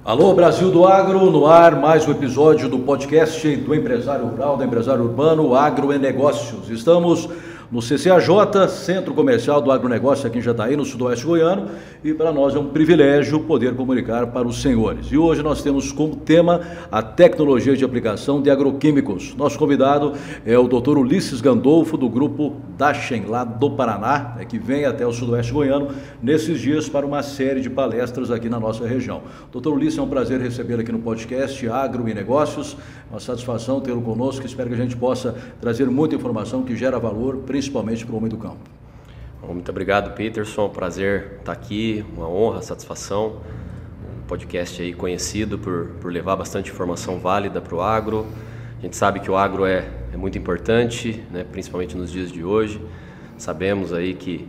Alô, Brasil do Agro, no ar mais um episódio do podcast do empresário rural, do empresário urbano, Agro e Negócios. Estamos no CCAJ, Centro Comercial do Agronegócio aqui em Jataí, no sudoeste goiano, e para nós é um privilégio poder comunicar para os senhores. E hoje nós temos como tema a tecnologia de aplicação de agroquímicos. Nosso convidado é o Dr. Ulisses Gandolfo, do grupo Dachem, lá do Paraná, que vem até o sudoeste goiano nesses dias para uma série de palestras aqui na nossa região. Dr. Ulisses, é um prazer recebê-lo aqui no podcast Agro e Negócios. Uma satisfação tê-lo conosco. Espero que a gente possa trazer muita informação que gera valor, principalmente para o homem do campo. Muito obrigado, Peterson. Prazer estar aqui, uma honra, satisfação. Um podcast aí conhecido por levar bastante informação válida para o agro. A gente sabe que o agro é muito importante, né, principalmente nos dias de hoje. Sabemos aí que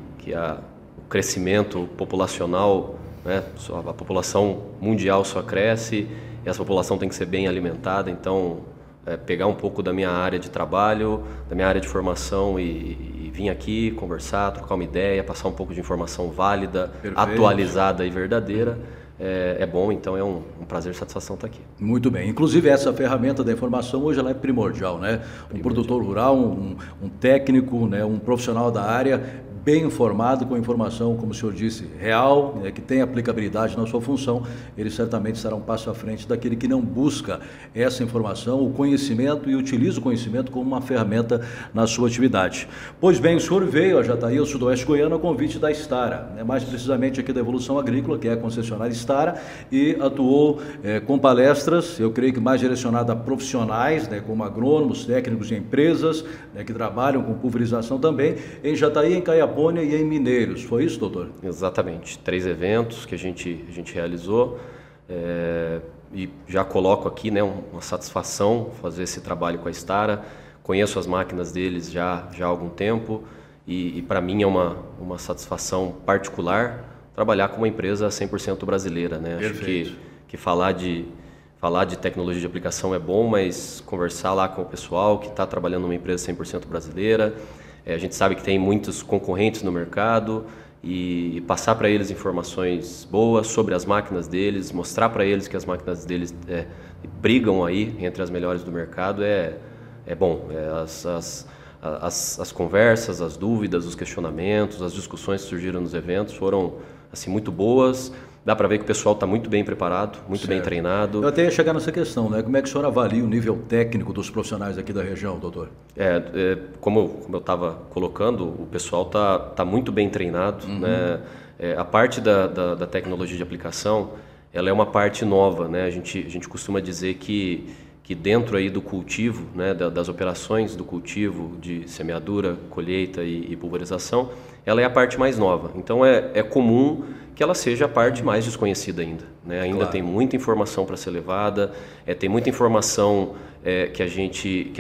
o crescimento populacional, né, a população mundial só cresce e essa população tem que ser bem alimentada. Então, pegar um pouco da minha área de trabalho, da minha área de formação e vir aqui conversar, trocar uma ideia, passar um pouco de informação válida, perfeito, atualizada e verdadeira, é bom. Então é um prazer e satisfação estar aqui. Muito bem. Inclusive essa ferramenta da informação hoje ela é primordial, né? Um produtor rural, um técnico, né, um profissional da área bem informado, com informação, como o senhor disse, real, né, que tem aplicabilidade na sua função, ele certamente estará um passo à frente daquele que não busca essa informação, o conhecimento, e utiliza o conhecimento como uma ferramenta na sua atividade. Pois bem, o senhor veio a Jataí, ao sudoeste goiano, a convite da Stara, né, mais precisamente aqui da Evolução Agrícola, que é a concessionária Stara, e atuou com palestras, eu creio que mais direcionada a profissionais, né, como agrônomos, técnicos de empresas, né, que trabalham com pulverização também, em Jataí, em Caiapônia e em Mineiros. Foi isso, doutor? Exatamente. 3 eventos que a gente realizou, e já coloco aqui, né, uma satisfação fazer esse trabalho com a Stara. Conheço as máquinas deles já há algum tempo e para mim é uma satisfação particular trabalhar com uma empresa 100% brasileira, né? Perfeito. Acho que falar de tecnologia de aplicação é bom, mas conversar lá com o pessoal que está trabalhando numa empresa 100% brasileira, a gente sabe que tem muitos concorrentes no mercado e passar para eles informações boas sobre as máquinas deles, mostrar para eles que as máquinas deles brigam aí entre as melhores do mercado é bom. As conversas, as dúvidas, os questionamentos, as discussões que surgiram nos eventos foram assim, muito boas. Dá para ver que o pessoal está muito bem preparado, muito bem treinado. Eu até ia chegar nessa questão, né? Como é que o senhor avalia o nível técnico dos profissionais aqui da região, doutor? Como eu estava colocando, o pessoal tá muito bem treinado, né? A parte da tecnologia de aplicação, ela é uma parte nova, né? A gente costuma dizer que dentro aí do cultivo, né, das operações do cultivo de semeadura, colheita e pulverização, ela é a parte mais nova. Então é comum que ela seja a parte mais desconhecida ainda, né? Ainda claro. Tem muita informação para ser levada, tem muita informação que a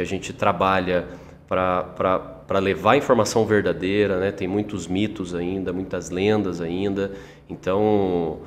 gente trabalha para levar a informação verdadeira, né? Tem muitos mitos ainda, muitas lendas ainda. Então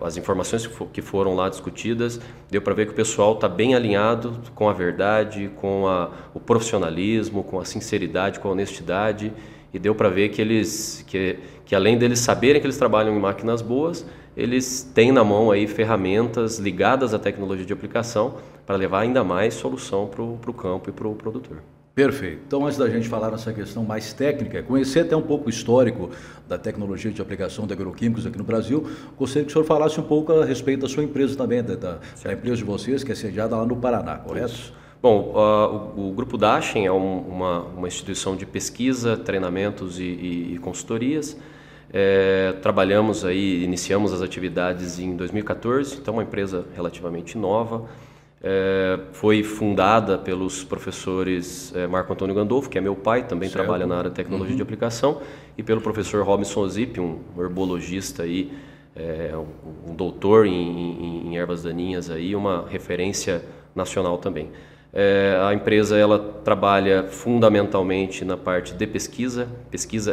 as informações que foram lá discutidas, deu para ver que o pessoal está bem alinhado com a verdade, com o profissionalismo, com a sinceridade, com a honestidade, e deu para ver que além deles saberem que eles trabalham em máquinas boas, eles têm na mão aí ferramentas ligadas à tecnologia de aplicação para levar ainda mais solução para o campo e para o produtor. Perfeito. Então, antes da gente falar nessa questão mais técnica, conhecer até um pouco o histórico da tecnologia de aplicação de agroquímicos aqui no Brasil, gostaria que o senhor falasse um pouco a respeito da sua empresa também, da empresa de vocês, que é sediada lá no Paraná, correto? Isso. Bom, o Grupo Dachem é uma instituição de pesquisa, treinamentos e consultorias. Trabalhamos aí, iniciamos as atividades em 2014, então uma empresa relativamente nova. Foi fundada pelos professores Marco Antônio Gandolfo, que é meu pai, também certo. Trabalha na área de tecnologia de aplicação, e pelo professor Robinson Ozip, um herbologista aí, um doutor em ervas daninhas aí, uma referência nacional também. A empresa ela trabalha fundamentalmente na parte de pesquisa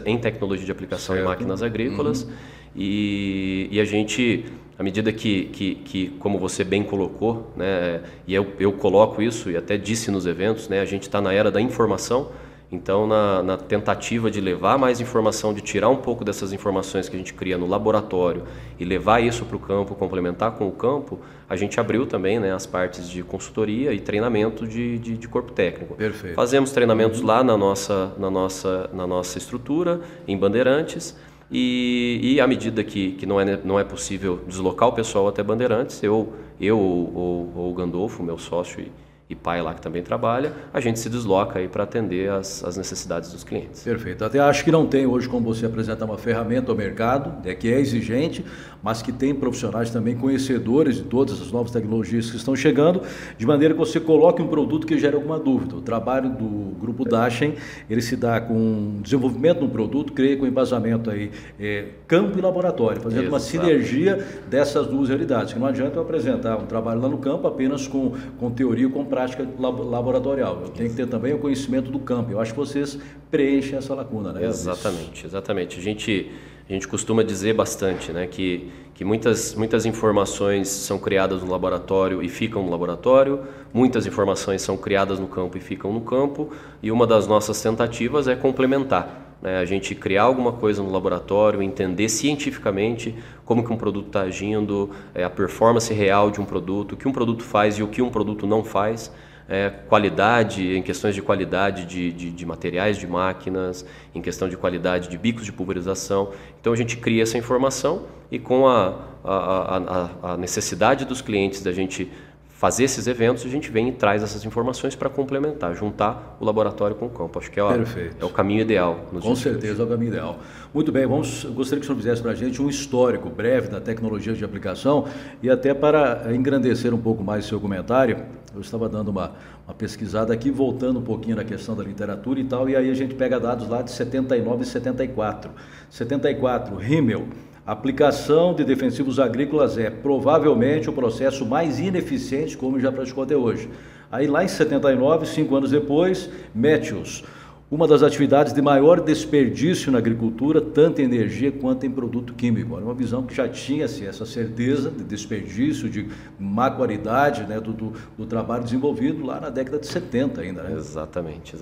em tecnologia de aplicação certo. Em máquinas agrícolas, e a gente, à medida que como você bem colocou, né, e eu coloco isso e até disse nos eventos, né, a gente está na era da informação, Então, na tentativa de levar mais informação, de tirar um pouco dessas informações que a gente cria no laboratório e levar isso para o campo, complementar com o campo, a gente abriu também, né, as partes de consultoria e treinamento de corpo técnico. Perfeito. Fazemos treinamentos lá na nossa estrutura, em Bandeirantes, e à medida que não é possível deslocar o pessoal até Bandeirantes, eu ou o Gandolfo, meu sócio e pai lá que também trabalha, a gente se desloca aí para atender as necessidades dos clientes. Perfeito. Até acho que não tem hoje como você apresentar uma ferramenta ao mercado, que é exigente, mas que tem profissionais também conhecedores de todas as novas tecnologias que estão chegando, de maneira que você coloque um produto que gere alguma dúvida. O trabalho do Grupo Dacheng, ele se dá com desenvolvimento de um produto, creio com embasamento aí, campo e laboratório, fazendo uma sinergia dessas duas realidades, que não adianta eu apresentar um trabalho lá no campo apenas com teoria ou com prática laboratorial. Eu tenho que ter também o conhecimento do campo. Eu acho que vocês preenchem essa lacuna, né? Exatamente. A gente costuma dizer bastante, né, que muitas informações são criadas no laboratório e ficam no laboratório, muitas informações são criadas no campo e ficam no campo, e uma das nossas tentativas é complementar, né, a gente criar alguma coisa no laboratório, entender cientificamente como que um produto está agindo, a performance real de um produto, o que um produto faz e o que um produto não faz, qualidade, em questões de qualidade de materiais de máquinas, em questão de qualidade de bicos de pulverização. Então a gente cria essa informação e com a necessidade dos clientes da gente fazer esses eventos, a gente vem e traz essas informações para complementar, juntar o laboratório com o campo. Acho que é o caminho ideal. Com certeza é o caminho ideal. Muito bem, gostaria que o senhor fizesse para a gente um histórico breve da tecnologia de aplicação e até para engrandecer um pouco mais o seu comentário, eu estava dando uma pesquisada aqui, voltando um pouquinho na questão da literatura e tal, e aí a gente pega dados lá de 79 e 74. 74, Rimmel. A aplicação de defensivos agrícolas é provavelmente o processo mais ineficiente, como já praticou até hoje. Aí lá em 79, 5 anos depois, Matthews, uma das atividades de maior desperdício na agricultura, tanto em energia quanto em produto químico. Era uma visão que já tinha-se essa certeza de desperdício, de má qualidade, né, do trabalho desenvolvido lá na década de 70 ainda. Né? Exatamente.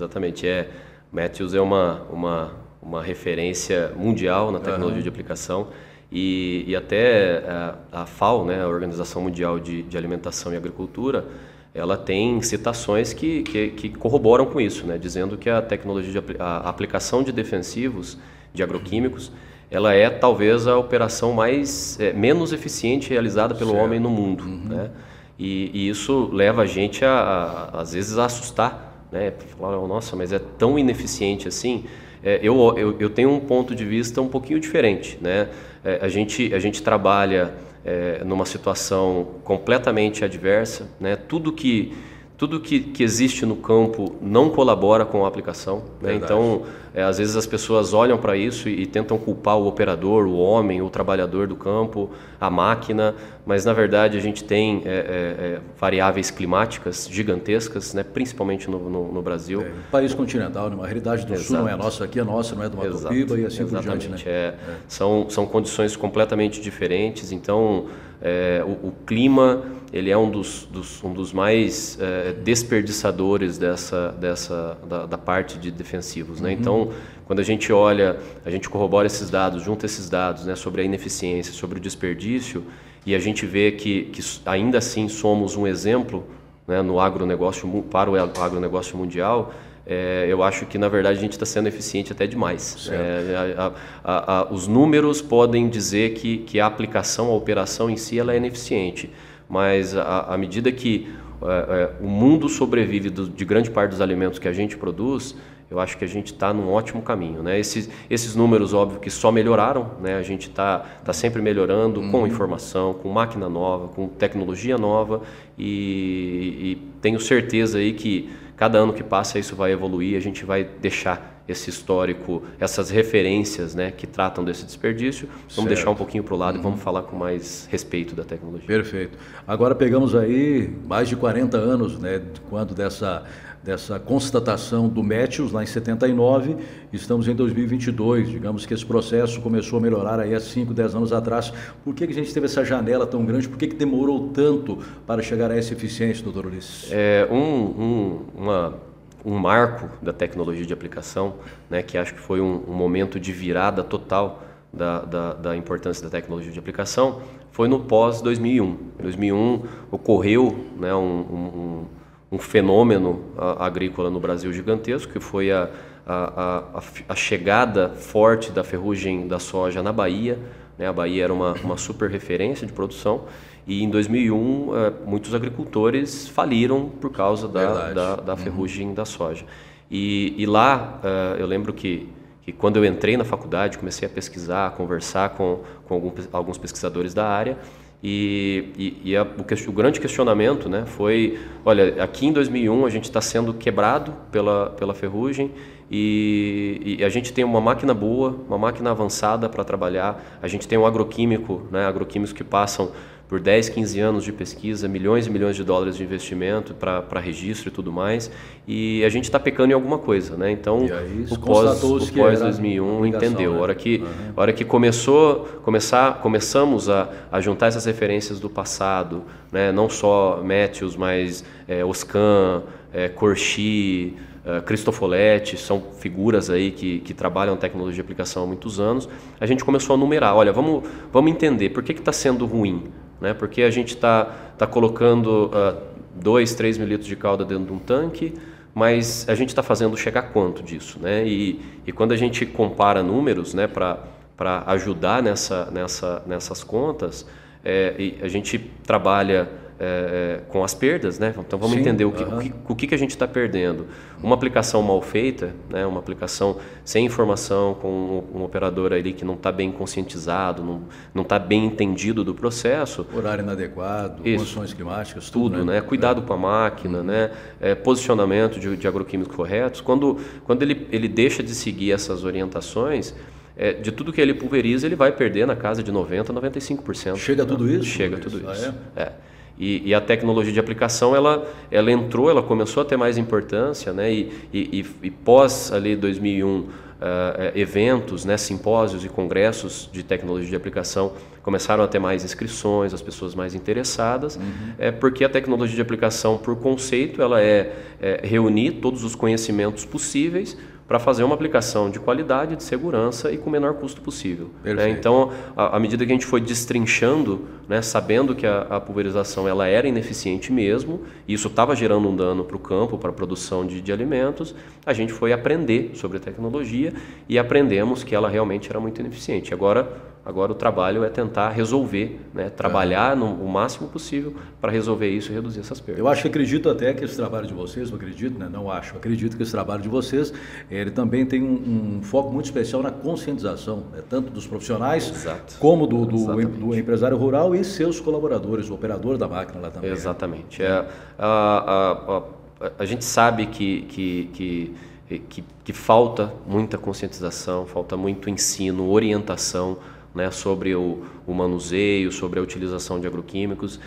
Matthews é uma referência mundial na tecnologia de aplicação. E até a FAO, né, a Organização Mundial de Alimentação e Agricultura, ela tem citações que corroboram com isso, né, dizendo que a tecnologia, a aplicação de defensivos, de agroquímicos, ela é talvez a operação menos eficiente realizada pelo homem no mundo. Né? E isso leva a gente às vezes a assustar, né, falar, nossa, mas é tão ineficiente assim. Eu tenho um ponto de vista um pouquinho diferente, né? A gente trabalha numa situação completamente adversa, né? Tudo que existe no campo não colabora com a aplicação, né? Então, às vezes as pessoas olham para isso e tentam culpar o operador, o homem, o trabalhador do campo, a máquina, mas na verdade a gente tem variáveis climáticas gigantescas, né? Principalmente no Brasil. País continental, uma realidade do sul não é nossa, aqui é nossa, não é do Mato Piba e assim por diante. Né? São condições completamente diferentes, então o clima ele é um dos mais desperdiçadores da parte de defensivos, né? Então, quando a gente olha, a gente corrobora esses dados, junta esses dados, né, sobre a ineficiência, sobre o desperdício, e a gente vê que ainda assim somos um exemplo, né, no agronegócio, para o agronegócio mundial. Eu acho que na verdade a gente está sendo eficiente até demais. Os números podem dizer que a aplicação, a operação em si ela é ineficiente, mas à medida que o mundo sobrevive de grande parte dos alimentos que a gente produz, eu acho que a gente está num ótimo caminho, né? Esses números, óbvio, que só melhoraram, né? A gente está sempre melhorando com informação, com máquina nova, com tecnologia nova e tenho certeza aí que cada ano que passa isso vai evoluir, a gente vai deixar esse histórico, essas referências, né, que tratam desse desperdício, vamos deixar um pouquinho para o lado e vamos falar com mais respeito da tecnologia. Perfeito. Agora pegamos aí mais de 40 anos, né, quando dessa constatação do Matthews, lá em 79, estamos em 2022, digamos que esse processo começou a melhorar aí há 5, 10 anos atrás. Por que a gente teve essa janela tão grande? Por que demorou tanto para chegar a essa eficiência, doutor Ulisses? um marco da tecnologia de aplicação, né, que acho que foi um momento de virada total da importância da tecnologia de aplicação, foi no pós-2001. Em 2001 ocorreu, né, um fenômeno agrícola no Brasil gigantesco, que foi a chegada forte da ferrugem da soja na Bahia. Né? A Bahia era uma super referência de produção, e em 2001 muitos agricultores faliram por causa da ferrugem da soja. E lá eu lembro que quando eu entrei na faculdade, comecei a pesquisar, a conversar com alguns pesquisadores da área, o grande questionamento, né, foi, olha, aqui em 2001 a gente está sendo quebrado pela ferrugem, e a gente tem uma máquina boa, uma máquina avançada para trabalhar, a gente tem um agroquímico, né, agroquímicos que passam por 10, 15 anos de pesquisa, milhões e milhões de dólares de investimento para registro e tudo mais, e a gente está pecando em alguma coisa, né? Então, o pós-2001 entendeu. Né? A hora que começamos a juntar essas referências do passado, né? Não só Matthews, mas Oscan, Corchi, Cristofoletti, são figuras aí que trabalham tecnologia de aplicação há muitos anos, a gente começou a numerar, olha, vamos entender por que está sendo ruim, né? Porque a gente está colocando 2, 3 mil litros de calda dentro de um tanque, mas a gente está fazendo chegar quanto disso, né? E quando a gente compara números, né, para ajudar nessas contas, a gente trabalha com as perdas, né? Então vamos entender o que a gente está perdendo. Uma aplicação mal feita, né? Uma aplicação sem informação, com um operador ali que não está bem conscientizado, não está bem entendido do processo. Horário inadequado, condições climáticas, tudo, né? Cuidado com a máquina, né? Posicionamento de agroquímicos corretos. Quando ele deixa de seguir essas orientações, de tudo que ele pulveriza, ele vai perder na casa de 90%, 95%. Chega tudo isso? Chega tudo isso. E a tecnologia de aplicação, ela começou a ter mais importância, né? E pós ali 2001, eventos, né, simpósios e congressos de tecnologia de aplicação começaram a ter mais inscrições, as pessoas mais interessadas, porque a tecnologia de aplicação, por conceito, ela reunir todos os conhecimentos possíveis para fazer uma aplicação de qualidade, de segurança e com o menor custo possível. Né? Então, à medida que a gente foi destrinchando, né, sabendo que a pulverização ela era ineficiente mesmo, e isso estava gerando um dano para o campo, para a produção de alimentos, a gente foi aprender sobre a tecnologia e aprendemos que ela realmente era muito ineficiente. Agora o trabalho é tentar resolver, né, trabalhar o máximo possível para resolver isso e reduzir essas perdas. Eu acredito até que esse trabalho de vocês, acredito que esse trabalho de vocês, ele também tem um foco muito especial na conscientização, né, tanto dos profissionais, como do empresário rural e seus colaboradores, o operador da máquina lá também. Exatamente. A gente sabe que falta muita conscientização, falta muito ensino, orientação, né, sobre o manuseio, sobre a utilização de agroquímicos.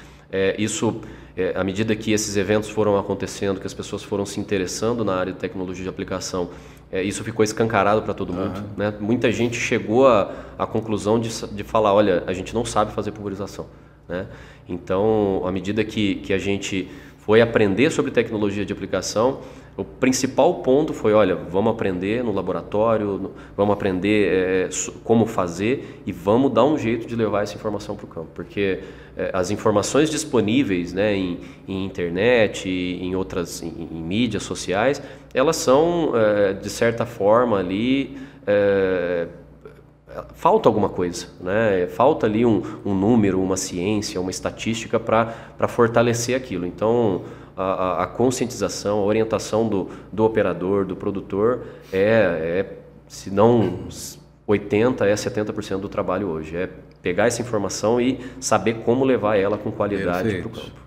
À medida que esses eventos foram acontecendo, que as pessoas foram se interessando na área de tecnologia de aplicação, isso ficou escancarado para todo mundo. Né? Muita gente chegou à conclusão de falar, olha, a gente não sabe fazer pulverização. Né? Então, à medida que a gente foi aprender sobre tecnologia de aplicação, o principal ponto foi, olha, vamos aprender no laboratório, vamos aprender como fazer e vamos dar um jeito de levar essa informação para o campo, porque as informações disponíveis, né, em internet, em mídias sociais, elas são, de certa forma, ali, falta alguma coisa, né? Falta ali um número, uma ciência, uma estatística para fortalecer aquilo. Então, a conscientização, a orientação do operador, do produtor, se não 80%, 70% do trabalho hoje. É pegar essa informação e saber como levar ela com qualidade para o campo.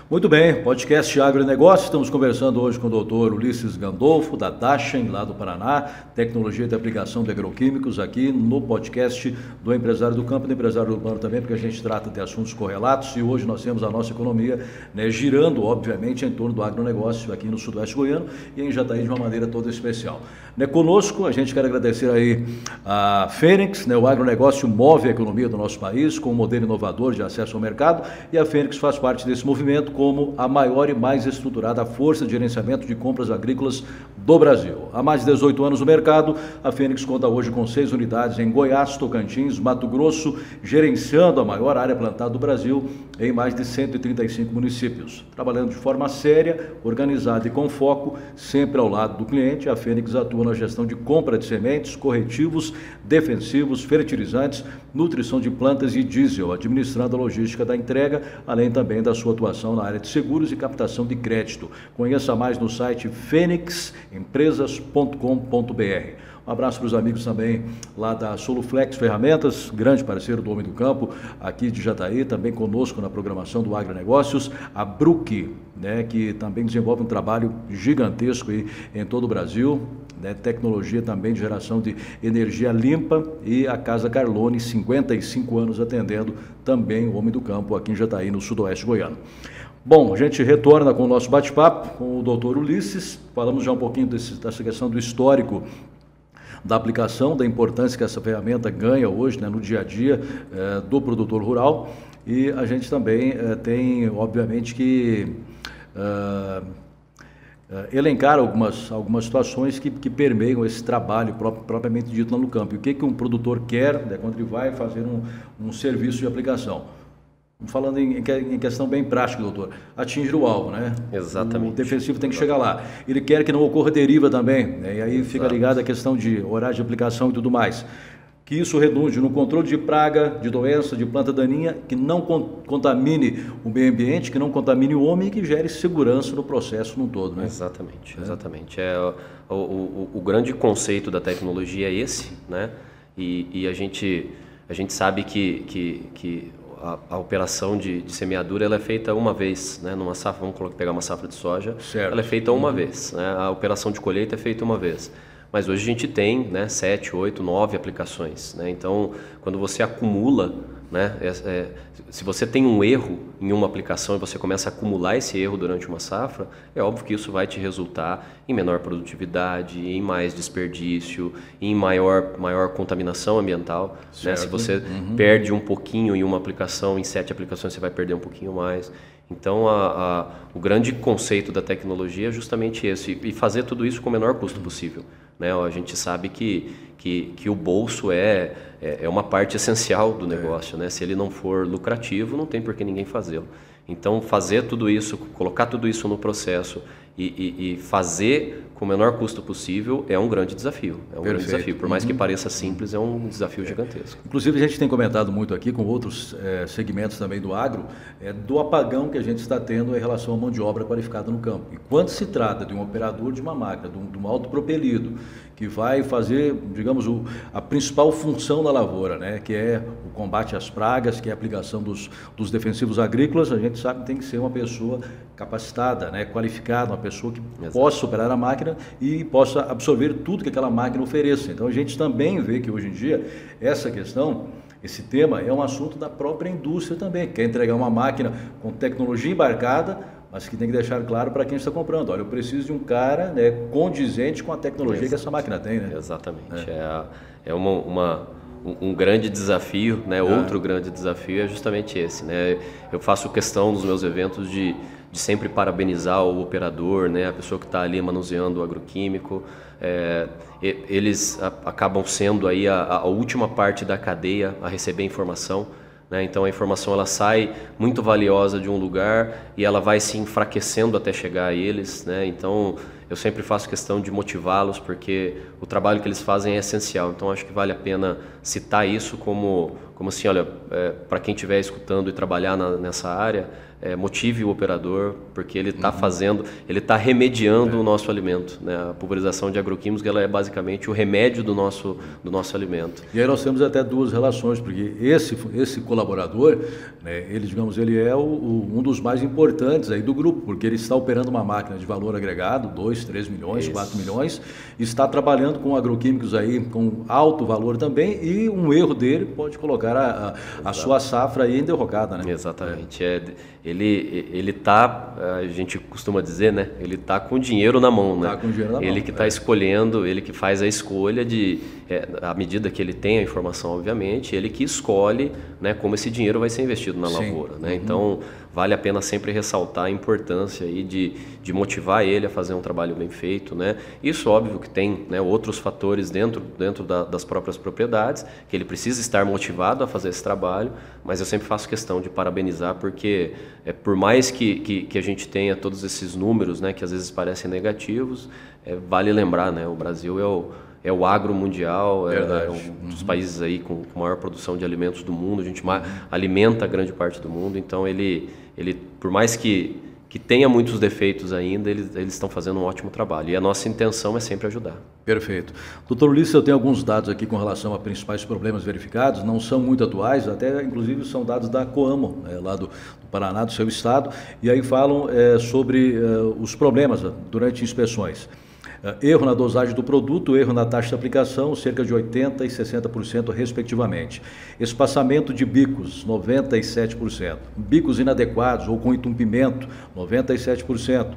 Muito bem, podcast Agronegócio, estamos conversando hoje com o doutor Ulisses Gandolfo, da Dachem, lá do Paraná, tecnologia de aplicação de agroquímicos, aqui no podcast do Empresário do Campo e do Empresário Urbano também, porque a gente trata de assuntos correlatos e hoje nós temos a nossa economia, né, girando, obviamente, em torno do agronegócio aqui no Sudoeste Goiano e em Jataí de uma maneira toda especial. Conosco, a gente quer agradecer aí a Fênix, o agronegócio move a economia do nosso país com um modelo inovador de acesso ao mercado, e a Fênix faz parte desse movimento como a maior e mais estruturada força de gerenciamento de compras agrícolas do Brasil. Há mais de 18 anos no mercado, a Fênix conta hoje com 6 unidades em Goiás, Tocantins, Mato Grosso, gerenciando a maior área plantada do Brasil em mais de 135 municípios. Trabalhando de forma séria, organizada e com foco, sempre ao lado do cliente, a Fênix atua na gestão de compra de sementes, corretivos, defensivos, fertilizantes, nutrição de plantas e diesel, administrando a logística da entrega, além também da sua atuação na área de seguros e captação de crédito. Conheça mais no site fenixempresas.com.br. Um abraço para os amigos também lá da Soluflex Ferramentas, grande parceiro do Homem do Campo, aqui de Jataí, também conosco na programação do Agronegócios, a Bruc, que também desenvolve um trabalho gigantesco aí em todo o Brasil, tecnologia também de geração de energia limpa, e a Casa Carlone, 55 anos atendendo também o Homem do Campo aqui em Jataí, no sudoeste goiano. Bom, a gente retorna com o nosso bate-papo com o doutor Ulisses, falamos já um pouquinho dessa questão do histórico da aplicação, da importância que essa ferramenta ganha hoje, no dia a dia do produtor rural, e a gente também tem, obviamente, que elencar algumas situações que permeiam esse trabalho propriamente dito lá no campo. E o que um produtor quer quando ele vai fazer um serviço de aplicação? Falando em questão bem prática, doutor, atingir o alvo, Exatamente. O defensivo tem que chegar lá. Ele quer que não ocorra deriva também, e aí fica ligado a questão de horário de aplicação e tudo mais. Que isso redunde no controle de praga, de doença, de planta daninha, que não contamine o meio ambiente, que não contamine o homem e que gere segurança no processo no todo, Exatamente. O grande conceito da tecnologia é esse, E a gente sabe que a operação de semeadura ela é feita uma vez, numa safra, vamos pegar uma safra de soja, certo. Ela é feita uma vez, A operação de colheita é feita uma vez. Mas hoje a gente tem 7, 8, 9 aplicações. Então, quando você acumula, se você tem um erro em uma aplicação e você começa a acumular esse erro durante uma safra, é óbvio que isso vai te resultar em menor produtividade, em mais desperdício, em maior contaminação ambiental. Se você perde um pouquinho em uma aplicação, em 7 aplicações você vai perder um pouquinho mais. Então, o grande conceito da tecnologia é justamente esse, e fazer tudo isso com o menor custo possível. A gente sabe que o bolso é uma parte essencial do negócio. Se ele não for lucrativo, não tem por que ninguém fazê-lo. Então, fazer tudo isso, colocar tudo isso no processo e fazer com o menor custo possível é um grande desafio. Grande desafio. Por mais que pareça simples, é um desafio gigantesco. Inclusive, a gente tem comentado muito aqui com outros segmentos também do agro, do apagão que a gente está tendo em relação à mão de obra qualificada no campo. E quando se trata de um operador de uma máquina, de um autopropelido, que vai fazer, digamos, a principal função da lavoura, que é o combate às pragas, que é a aplicação dos defensivos agrícolas, a gente sabe que tem que ser uma pessoa capacitada, qualificada, uma pessoa que possa operar a máquina e possa absorver tudo que aquela máquina ofereça. Então a gente também vê que hoje em dia essa questão, esse tema é um assunto da própria indústria também, que quer entregar uma máquina com tecnologia embarcada, mas que tem que deixar claro para quem está comprando. Olha, eu preciso de um cara condizente com a tecnologia que essa máquina tem. Exatamente. Um grande desafio, outro grande desafio é justamente esse. Eu faço questão nos meus eventos de sempre parabenizar o operador, a pessoa que está ali manuseando o agroquímico. Eles acabam sendo aí a última parte da cadeia a receber informação. Então a informação ela sai muito valiosa de um lugar e ela vai se enfraquecendo até chegar a eles. Então eu sempre faço questão de motivá-los porque o trabalho que eles fazem é essencial. Então acho que vale a pena citar isso como assim, olha, para quem estiver escutando e trabalhar nessa área, motive o operador, porque ele está ele está remediando o nosso alimento. A pulverização de agroquímicos ela é basicamente o remédio do nosso alimento. E aí nós temos até duas relações, porque esse colaborador, ele é um dos mais importantes aí do grupo, porque ele está operando uma máquina de valor agregado, 2, 3 milhões, 4 milhões, está trabalhando com agroquímicos aí com alto valor também, e um erro dele pode colocar colocar a sua safra aí em derrocada, né? Exatamente. Ele tá, a gente costuma dizer, né? Ele tá com dinheiro na mão, né? Tá com dinheiro na mão. Ele que está escolhendo, ele que faz a escolha à medida que ele tem a informação, obviamente, ele que escolhe, né, como esse dinheiro vai ser investido na lavoura, né? Então, vale a pena sempre ressaltar a importância aí de motivar ele a fazer um trabalho bem feito, né? Isso, óbvio, que tem, né, outros fatores dentro das próprias propriedades, que ele precisa estar motivado a fazer esse trabalho, mas eu sempre faço questão de parabenizar, porque por mais que a gente tenha todos esses números, né, que às vezes parecem negativos, vale lembrar, né, o Brasil é o agro mundial, é um dos países aí com maior produção de alimentos do mundo, a gente alimenta grande parte do mundo, então ele por mais que tenha muitos defeitos ainda, eles estão fazendo um ótimo trabalho. E a nossa intenção é sempre ajudar. Perfeito. Doutor Ulisses, eu tenho alguns dados aqui com relação a principais problemas verificados, não são muito atuais, até inclusive são dados da Coamo, lá do Paraná, do seu estado, e aí falam sobre os problemas durante inspeções. Erro na dosagem do produto, erro na taxa de aplicação, cerca de 80% e 60% respectivamente. Espaçamento de bicos, 97%. Bicos inadequados ou com entupimento, 97%.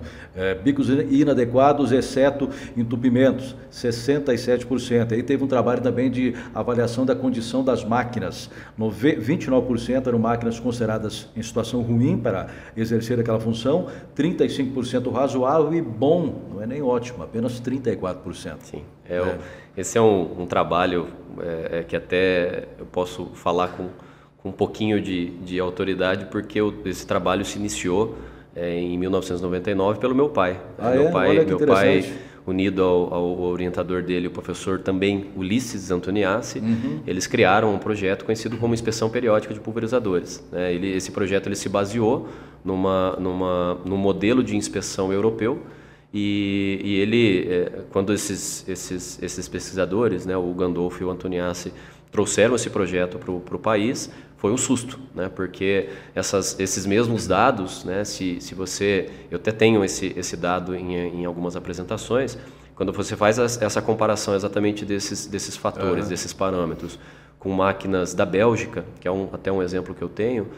Bicos inadequados, exceto entupimentos, 67%. Aí teve um trabalho também de avaliação da condição das máquinas. 29% eram máquinas consideradas em situação ruim para exercer aquela função, 35% razoável e bom, não é nem ótimo, apenas 34%. Sim, esse é um trabalho que até eu posso falar com um pouquinho de autoridade, porque esse trabalho se iniciou em 1999 pelo meu pai. Meu pai, unido ao orientador dele, o professor também Ulisses Antoniassi, eles criaram um projeto conhecido como Inspeção Periódica de Pulverizadores. Esse projeto ele se baseou num modelo de inspeção europeu. E ele, quando esses pesquisadores, né, o Gandolfo e o Antoniassi, trouxeram esse projeto para o país, foi um susto, né, porque esses mesmos dados, né, eu até tenho esse dado em algumas apresentações, quando você faz essa comparação exatamente desses fatores, desses parâmetros, com máquinas da Bélgica, que é até um exemplo que eu tenho,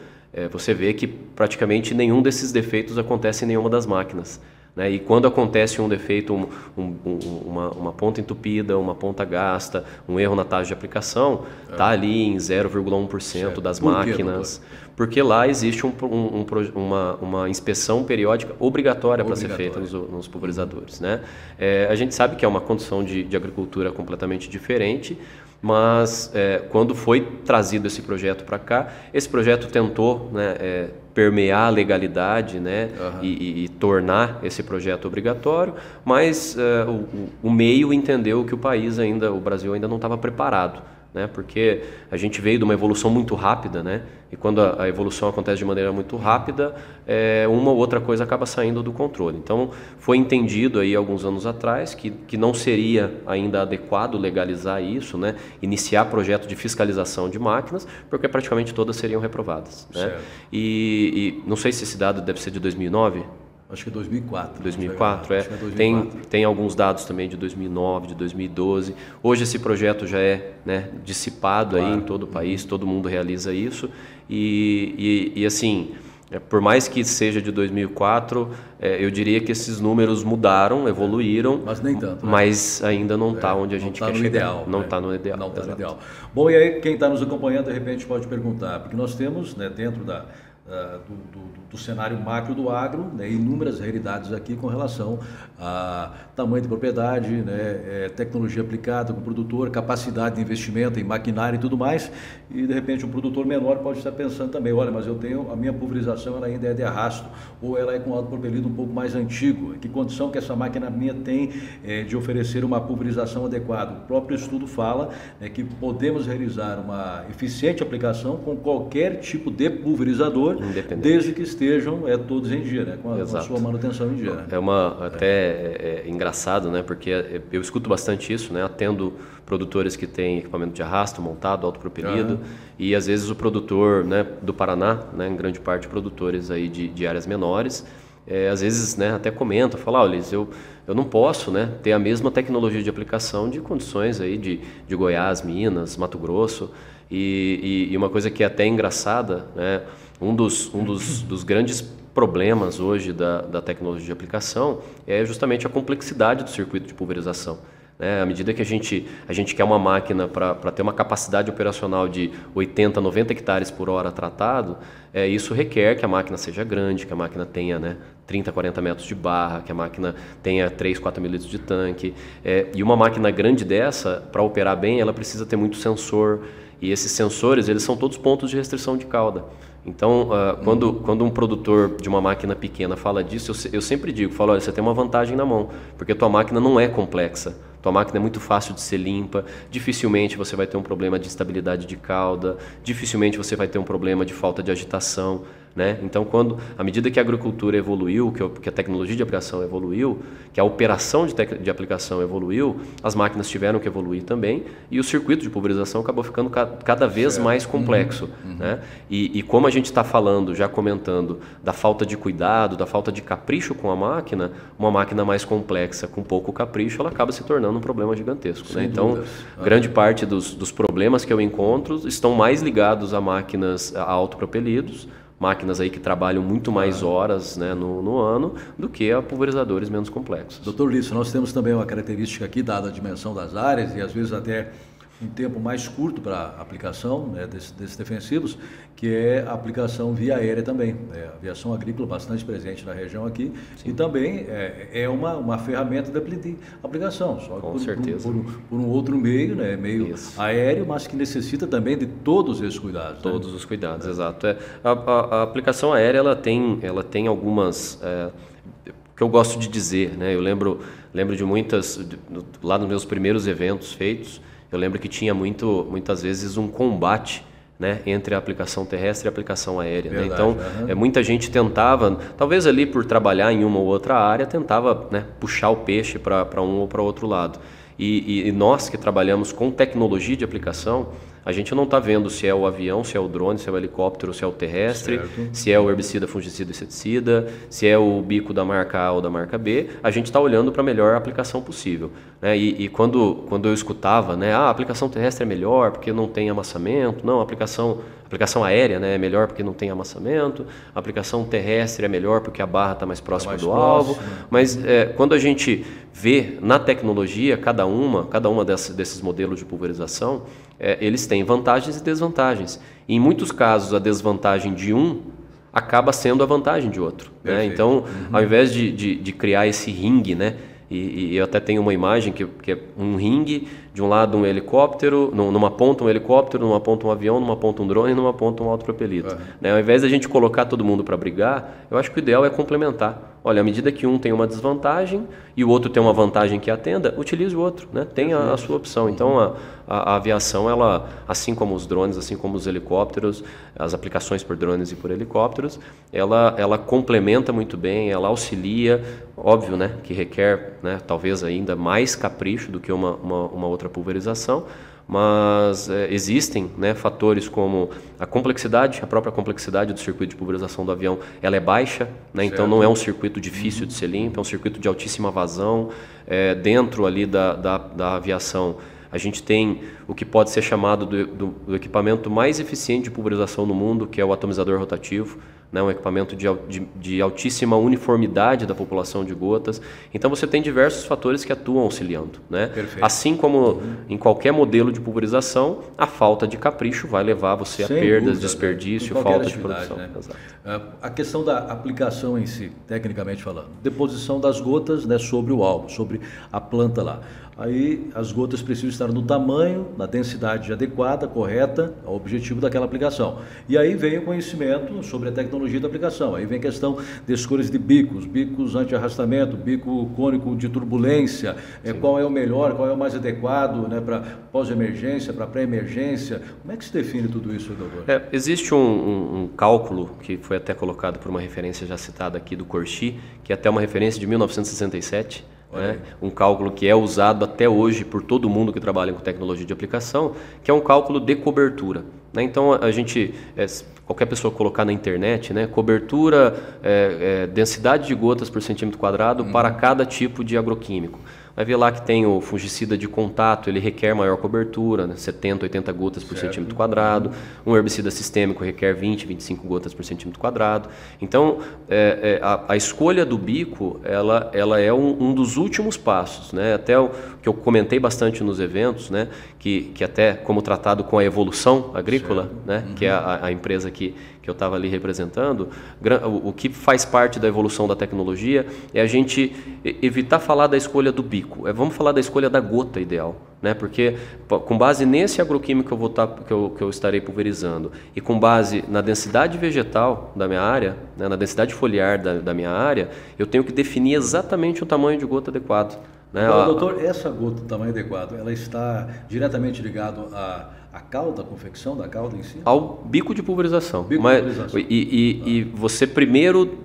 você vê que praticamente nenhum desses defeitos acontece em nenhuma das máquinas. E quando acontece um defeito, uma ponta entupida, uma ponta gasta, um erro na taxa de aplicação, está ali em 0,1% das máquinas, porque lá existe uma inspeção periódica obrigatória para ser feita nos pulverizadores. Né? A gente sabe que é uma condição de agricultura completamente diferente, mas quando foi trazido esse projeto para cá, esse projeto tentou, né, permear a legalidade, né, e tornar esse projeto obrigatório, mas o meio entendeu que o Brasil ainda não estava preparado, né, porque a gente veio de uma evolução muito rápida, né, e quando a evolução acontece de maneira muito rápida, uma ou outra coisa acaba saindo do controle. Então, foi entendido aí alguns anos atrás que não seria ainda adequado legalizar isso, né, iniciar projeto de fiscalização de máquinas, porque praticamente todas seriam reprovadas. Né? E não sei se esse dado deve ser de 2009, Acho que é 2004. 2004, Acho que é 2004. Tem alguns dados também de 2009, de 2012. Hoje esse projeto já é, né, dissipado aí em todo o país, todo mundo realiza isso. E assim, por mais que seja de 2004, eu diria que esses números mudaram, evoluíram. Mas nem tanto. Né? Mas ainda não está onde a gente quer chegar. Ideal, não está no ideal. Não está no ideal. Bom, e aí quem está nos acompanhando, de repente, pode perguntar, porque nós temos, né, dentro do cenário macro do agro, né, inúmeras realidades aqui com relação a tamanho de propriedade, né, tecnologia aplicada com o produtor, capacidade de investimento em maquinário e tudo mais, e de repente um produtor menor pode estar pensando também, olha, mas a minha pulverização ela ainda é de arrasto, ou ela é com autopropelido um pouco mais antigo, que condição que essa máquina minha tem de oferecer uma pulverização adequada? O próprio estudo fala, né, que podemos realizar uma eficiente aplicação com qualquer tipo de pulverizador, desde que estejam todos em dia, né? Com a sua manutenção em dia. Né? É engraçado, né? Porque eu escuto bastante isso, né? Atendo produtores que têm equipamento de arrasto montado, autopropelido, e às vezes o produtor, né, do Paraná, né, em grande parte produtores aí de áreas menores, às vezes, né, até comenta, fala, olha, eu não posso, né, ter a mesma tecnologia de aplicação de condições aí de Goiás, Minas, Mato Grosso. E uma coisa que é até engraçada, né, um dos grandes problemas hoje da tecnologia de aplicação é justamente a complexidade do circuito de pulverização. À medida que a gente quer uma máquina para ter uma capacidade operacional de 80, 90 hectares por hora tratado, isso requer que a máquina seja grande, que a máquina tenha, né, 30, 40 metros de barra, que a máquina tenha 3, 4 mil litros de tanque. E uma máquina grande dessa, para operar bem, ela precisa ter muito sensor. E esses sensores, eles são todos pontos de restrição de cauda. Então, quando um produtor de uma máquina pequena fala disso, eu sempre digo, olha, você tem uma vantagem na mão, porque tua máquina não é complexa. Tua máquina é muito fácil de ser limpa, dificilmente você vai ter um problema de instabilidade de cauda, dificilmente você vai ter um problema de falta de agitação, né? Então, à medida que a agricultura evoluiu, que a tecnologia de aplicação evoluiu, que a operação de aplicação evoluiu, as máquinas tiveram que evoluir também e o circuito de pulverização acabou ficando cada vez mais complexo. Né? E como a gente está falando, já comentando, da falta de cuidado, da falta de capricho com a máquina, uma máquina mais complexa, com pouco capricho, ela acaba se tornando um problema gigantesco. Né? Então, grande parte dos problemas que eu encontro estão mais ligados a máquinas autopropelidos, máquinas aí que trabalham muito mais horas, né, no ano do que a pulverizadores menos complexos. Doutor Lício, nós temos também uma característica aqui, dada a dimensão das áreas e às vezes até um tempo mais curto para aplicação, né, desses defensivos, que é a aplicação via aérea também. A aviação agrícola bastante presente na região aqui. Sim. E também é uma ferramenta de aplicação, só com certeza. Por um outro meio, né, meio Isso. aéreo, mas que necessita também de todos esses cuidados. Todos, né? Os cuidados, exato. A aplicação aérea ela tem algumas... que eu gosto de dizer, né? Eu lembro de muitas, lá nos meus primeiros eventos feitos, eu lembro que tinha muitas vezes um combate, né, entre a aplicação terrestre e a aplicação aérea. Verdade, né? Então, muita gente tentava, talvez ali por trabalhar em uma ou outra área, tentava, né, puxar o peixe para um ou para outro lado. E nós que trabalhamos com tecnologia de aplicação, a gente não está vendo se é o avião, se é o drone, se é o helicóptero, se é o terrestre, certo. Se é o herbicida, fungicida e inseticida, se é o bico da marca A ou da marca B, a gente está olhando para a melhor aplicação possível. Né? E quando eu escutava, né, a aplicação terrestre é melhor porque não tem amassamento, não, a aplicação aérea, né, é melhor porque não tem amassamento, a aplicação terrestre é melhor porque a barra está mais próxima do alvo, mas quando a gente vê na tecnologia cada uma desses modelos de pulverização, eles têm vantagens e desvantagens. E em muitos casos a desvantagem de um acaba sendo a vantagem de outro. Né? Então, ao invés de criar esse ringue, né, e eu até tenho uma imagem que é um ringue, de um lado um helicóptero, numa ponta um helicóptero, numa ponta um avião, numa ponta um drone e numa ponta um autopropelido. Né? Ao invés de a gente colocar todo mundo para brigar, eu acho que o ideal é complementar. Olha, à medida que um tem uma desvantagem e o outro tem uma vantagem que atenda, utilize o outro, né? Tem a sua opção. Então, a aviação, ela, assim como os drones, assim como os helicópteros, as aplicações por drones e por helicópteros, ela complementa muito bem, ela auxilia, óbvio, né, que requer, né, talvez ainda mais capricho do que uma outra pulverização, mas existem, né, fatores como a própria complexidade do circuito de pulverização do avião, ela é baixa, né, então não é um circuito difícil de ser limpo, é um circuito de altíssima vazão. Dentro ali da aviação, a gente tem o que pode ser chamado do equipamento mais eficiente de pulverização no mundo, que é o atomizador rotativo, né, um equipamento de altíssima uniformidade da população de gotas. Então você tem diversos fatores que atuam auxiliando. Né? Assim como em qualquer modelo de pulverização, a falta de capricho vai levar você a perdas, desperdício, falta de produção. Né? A questão da aplicação em si, tecnicamente falando, deposição das gotas, né, sobre o alvo, sobre a planta lá. Aí as gotas precisam estar no tamanho, na densidade adequada, correta, ao objetivo daquela aplicação. E aí vem o conhecimento sobre a tecnologia da aplicação. Aí vem a questão de escolhas de bicos anti-arrastamento, bico cônico de turbulência, qual é o melhor, qual é o mais adequado, né, para pós-emergência, para pré-emergência. Como é que se define tudo isso, doutor? Existe um cálculo que foi até colocado por uma referência já citada aqui do Corsi, que é até uma referência de 1967, né? Um cálculo que é usado até hoje por todo mundo que trabalha com tecnologia de aplicação, que é um cálculo de cobertura. né? Então a gente, qualquer pessoa colocar na internet, né, cobertura, densidade de gotas por centímetro quadrado para cada tipo de agroquímico. Vai ver lá que tem o fungicida de contato, ele requer maior cobertura, né? 70, 80 gotas por centímetro quadrado. Um herbicida sistêmico requer 20, 25 gotas por centímetro quadrado. Então, a escolha do bico, ela é um dos últimos passos, né? Até o que eu comentei bastante nos eventos, né? Que até como tratado com a Evolução Agrícola, né? Que é a empresa que eu estava ali representando, o que faz parte da evolução da tecnologia é a gente evitar falar da escolha do bico. Vamos falar da escolha da gota ideal, né? Porque com base nesse agroquímico que eu estarei pulverizando e com base na densidade vegetal da minha área, né, na densidade foliar da minha área, eu tenho que definir exatamente o tamanho de gota adequado. Né? Agora, doutor, essa gota do tamanho adequado, ela está diretamente ligada à cauda, à confecção da cauda em si? Ao bico de pulverização. E você primeiro,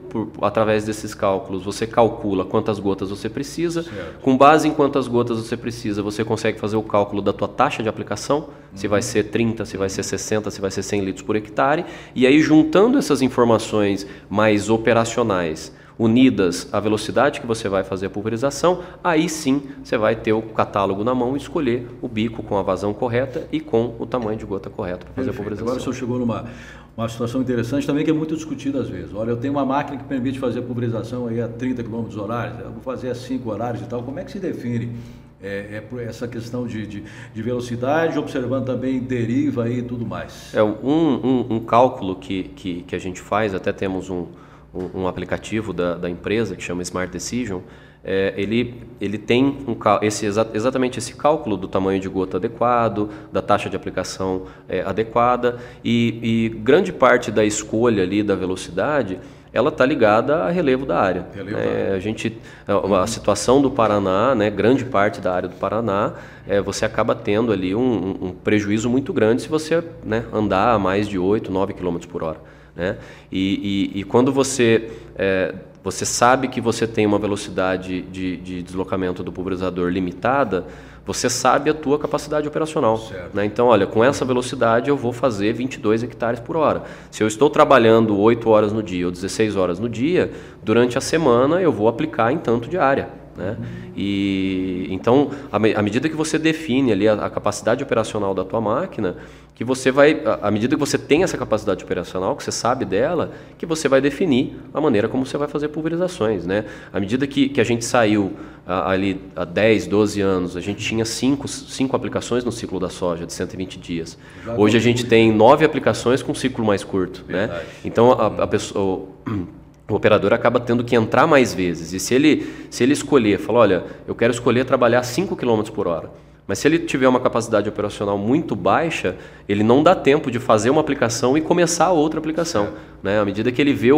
através desses cálculos, você calcula quantas gotas você precisa. Certo. Com base em quantas gotas você precisa, você consegue fazer o cálculo da tua taxa de aplicação, se vai ser 30, se vai ser 60, se vai ser 100 litros por hectare. E aí, juntando essas informações mais operacionais, unidas à velocidade que você vai fazer a pulverização, aí sim você vai ter o catálogo na mão e escolher o bico com a vazão correta e com o tamanho de gota correto para fazer a pulverização. Agora o senhor chegou numa situação interessante também que é muito discutida às vezes. Olha, eu tenho uma máquina que permite fazer a pulverização aí a 30 km horários, eu vou fazer a 5 horários e tal. Como é que se define essa questão de velocidade, observando também deriva aí e tudo mais? Um cálculo que a gente faz, até temos um aplicativo da empresa que chama Smart Decision, ele tem exatamente esse cálculo do tamanho de gota adequado, da taxa de aplicação adequada e grande parte da escolha ali da velocidade ela está ligada a relevo da área. A situação do Paraná, né, grande parte da área do Paraná, você acaba tendo ali um prejuízo muito grande se você, né, andar a mais de 8, 9 km por hora. Né? E quando você sabe que você tem uma velocidade de deslocamento do pulverizador limitada, você sabe a tua capacidade operacional. Né? Então, olha, com essa velocidade eu vou fazer 22 hectares por hora. Se eu estou trabalhando 8 horas no dia ou 16 horas no dia, durante a semana eu vou aplicar em tanto de área. Né? E então, à medida que você define ali a capacidade operacional da tua máquina, que você vai, à medida que você tem essa capacidade operacional, que você sabe dela, que você vai definir a maneira como você vai fazer pulverizações, né? À medida que a gente saiu ali há 10, 12 anos, a gente tinha 5 aplicações no ciclo da soja de 120 dias. Hoje a gente tem 9 aplicações com um ciclo mais curto, né? Então o operador acaba tendo que entrar mais vezes. E se ele escolher, falar, olha, eu quero escolher trabalhar 5 km por hora, mas se ele tiver uma capacidade operacional muito baixa, ele não dá tempo de fazer uma aplicação e começar a outra aplicação. Né? À medida que ele vê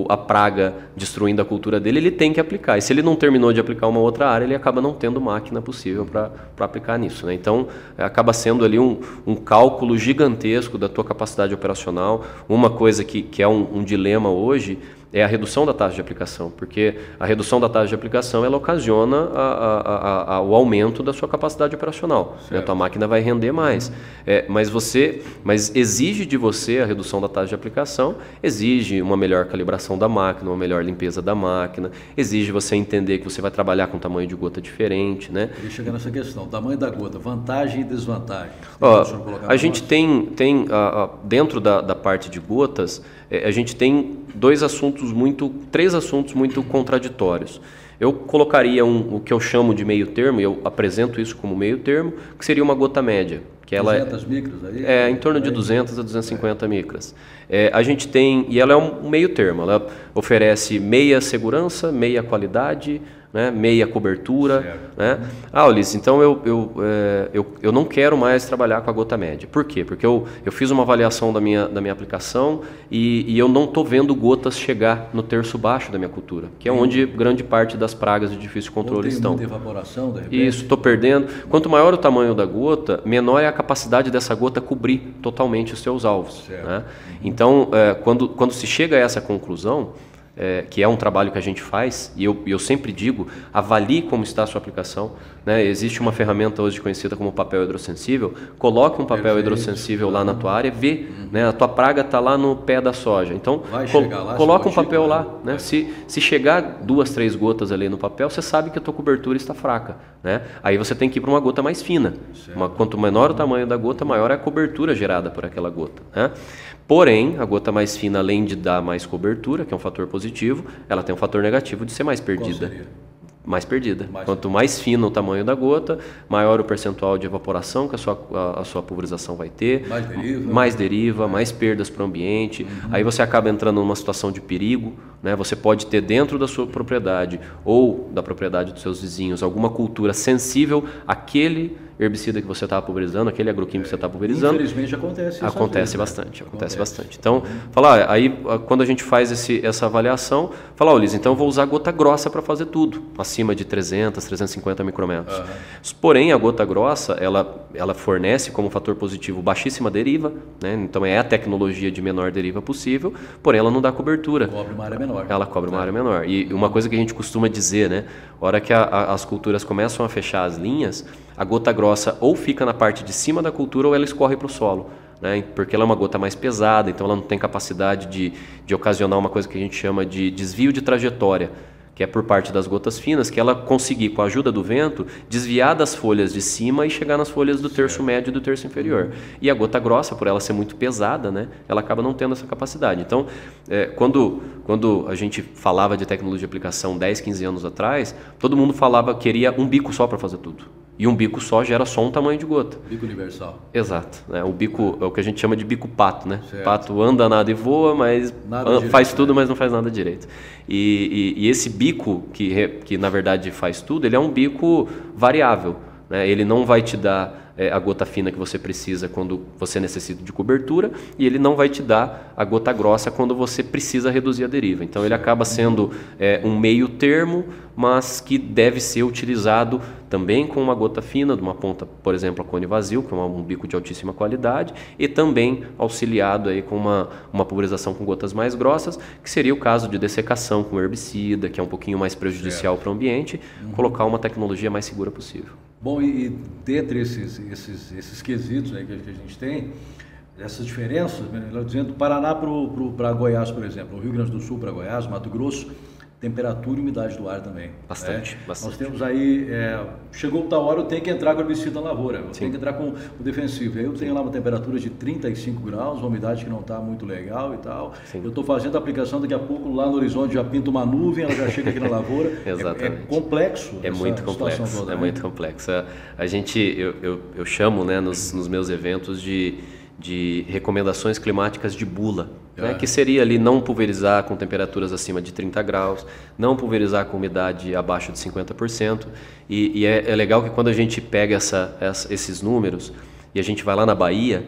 a praga destruindo a cultura dele, ele tem que aplicar. E se ele não terminou de aplicar uma outra área, ele acaba não tendo máquina possível para aplicar nisso. Né? Então, acaba sendo ali um cálculo gigantesco da tua capacidade operacional. Uma coisa que é um dilema hoje é a redução da taxa de aplicação, porque a redução da taxa de aplicação ela ocasiona o aumento da sua capacidade operacional. Né? A tua máquina vai render mais. Mas exige de você a redução da taxa de aplicação, exige uma melhor calibração da máquina, uma melhor limpeza da máquina, exige você entender que você vai trabalhar com tamanho de gota diferente. Né? Queria chegar nessa questão, tamanho da gota, vantagem e desvantagem. A gente tem dentro da parte de gotas, a gente tem três assuntos muito contraditórios. Eu colocaria o que eu chamo de meio termo, e eu apresento isso como meio termo, que seria uma gota média. Que 200 micras aí? Em torno de 200 a 250 micras. A gente tem, e ela é um meio termo, ela oferece meia segurança, meia qualidade, né, meia cobertura. Né? Ulisses, então eu não quero mais trabalhar com a gota média. Por quê? Porque eu fiz uma avaliação da minha aplicação e eu não estou vendo gotas chegar no terço baixo da minha cultura, que é onde grande parte das pragas de difícil controle estão. Muita evaporação, de repente. Isso, estou perdendo. Quanto maior o tamanho da gota, menor é a capacidade dessa gota cobrir totalmente os seus alvos. Né? Então, quando se chega a essa conclusão, que é um trabalho que a gente faz, e eu sempre digo, avalie como está a sua aplicação, né? Existe uma ferramenta hoje conhecida como papel hidrossensível, coloque um papel hidrossensível lá na tua área, vê, né? A tua praga está lá no pé da soja, então coloca um papel lá, né? Se chegar 2, 3 gotas ali no papel, você sabe que a tua cobertura está fraca, né? Aí você tem que ir para uma gota mais fina, quanto menor o tamanho da gota, maior é a cobertura gerada por aquela gota, né? Porém, a gota mais fina, além de dar mais cobertura, que é um fator positivo, ela tem um fator negativo de ser mais perdida. Mais perdida. Quanto mais fino o tamanho da gota, maior o percentual de evaporação que a sua pulverização vai ter. Mais deriva, mais perdas para o ambiente. Aí você acaba entrando numa situação de perigo, né? Você pode ter dentro da sua propriedade ou da propriedade dos seus vizinhos alguma cultura sensível àquele herbicida que você está pulverizando, aquele agroquímico que você está pulverizando. Infelizmente acontece isso. Acontece bastante. Então, aí quando a gente faz essa avaliação, fala, Ulisses, então eu vou usar gota grossa para fazer tudo, acima de 300, 350 micrometros. Porém, a gota grossa, ela fornece como fator positivo baixíssima deriva, né? Então é a tecnologia de menor deriva possível, porém ela não dá cobertura. Cobre uma área menor. Ela cobre uma área menor. E uma coisa que a gente costuma dizer, né? A hora que as culturas começam a fechar as linhas, a gota grossa ou fica na parte de cima da cultura ou ela escorre para o solo, né? Porque ela é uma gota mais pesada, então ela não tem capacidade de ocasionar uma coisa que a gente chama de desvio de trajetória, que é por parte das gotas finas, que ela conseguir, com a ajuda do vento, desviar das folhas de cima e chegar nas folhas do terço médio e do terço inferior. E a gota grossa, por ela ser muito pesada, né, ela acaba não tendo essa capacidade. Então, quando a gente falava de tecnologia de aplicação 10, 15 anos atrás, todo mundo queria um bico só para fazer tudo. E um bico só gera só um tamanho de gota. Bico universal. Exato. Né? O bico é o que a gente chama de bico pato, né? Certo. Pato anda, nada e voa, mas faz tudo, mas não faz nada direito. E esse bico, que na verdade faz tudo, ele é um bico variável, né? Ele não vai te dar a gota fina que você precisa quando você necessita de cobertura, e ele não vai te dar a gota grossa quando você precisa reduzir a deriva. Então ele acaba sendo um meio termo, mas que deve ser utilizado também com uma gota fina, de uma ponta, por exemplo, a cone vazio, que é um bico de altíssima qualidade, e também auxiliado aí com uma pulverização com gotas mais grossas, que seria o caso de dessecação com herbicida, que é um pouquinho mais prejudicial para o ambiente, colocar uma tecnologia mais segura possível. Bom, e dentre esses quesitos aí que a gente tem, essas diferenças, né, dizendo Paraná para Goiás, por exemplo, o Rio Grande do Sul para Goiás, Mato Grosso, temperatura e umidade do ar também. Bastante. Nós temos aí, chegou tal hora, eu tenho que entrar com o herbicida na lavoura, eu tenho que entrar com o defensivo. Aí eu tenho lá uma temperatura de 35 graus, uma umidade que não está muito legal e tal. Sim. Eu estou fazendo a aplicação, daqui a pouco lá no horizonte já pinta uma nuvem, ela já chega aqui na lavoura. Exatamente. É complexo. É muito complexo. Toda, é muito complexo. Eu chamo, né, nos meus eventos de recomendações climáticas de bula, né? Que seria ali não pulverizar com temperaturas acima de 30 graus, não pulverizar com umidade abaixo de 50%, e é legal que quando a gente pega esses números e a gente vai lá na Bahia,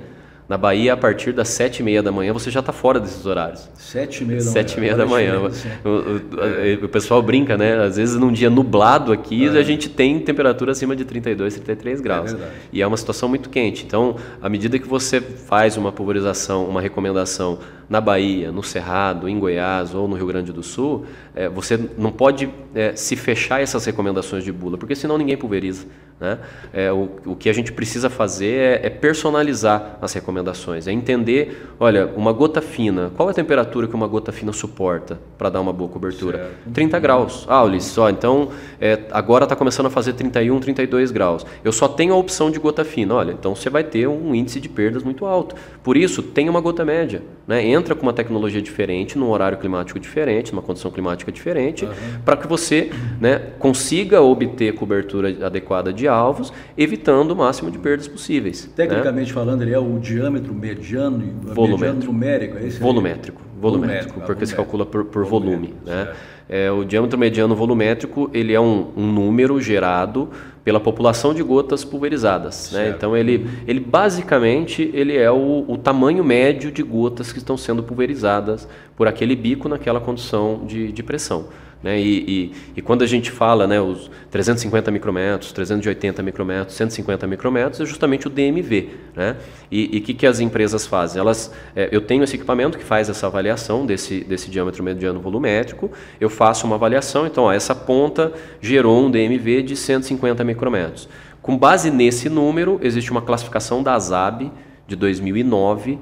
a partir das 7h30 da manhã, você já está fora desses horários. 7h30 da manhã. O pessoal brinca, né? Às vezes num dia nublado aqui, a gente tem temperatura acima de 32, 33 graus. E é uma situação muito quente. Então, à medida que você faz uma pulverização, uma recomendação na Bahia, no Cerrado, em Goiás ou no Rio Grande do Sul, você não pode se fechar essas recomendações de bula, porque senão ninguém pulveriza, né? O que a gente precisa fazer é personalizar as recomendações, é entender, olha, uma gota fina, qual é a temperatura que uma gota fina suporta para dar uma boa cobertura? Certo. 30 graus. Ulisses, então agora está começando a fazer 31, 32 graus. Eu só tenho a opção de gota fina. Olha, então você vai ter um índice de perdas muito alto. Por isso, tenha uma gota média, né? Entra com uma tecnologia diferente, num horário climático diferente, numa condição climática diferente, para que você, né, consiga obter cobertura adequada de alvos, evitando o máximo de perdas possíveis. Tecnicamente falando, ele é o diâmetro mediano e mediano numérico, é esse? Volumétrico, porque se calcula por volume, né? O diâmetro mediano volumétrico, ele é um número gerado pela população de gotas pulverizadas, né? Então ele basicamente é o tamanho médio de gotas que estão sendo pulverizadas por aquele bico naquela condição de pressão, né? E quando a gente fala, né, os 350 micrômetros, 380 micrômetros, 150 micrômetros, é justamente o DMV, né? E o que as empresas fazem? Eu tenho esse equipamento que faz essa avaliação desse diâmetro mediano volumétrico, eu faço uma avaliação, então ó, essa ponta gerou um DMV de 150 micrômetros. Com base nesse número, existe uma classificação da ASAB de 2009,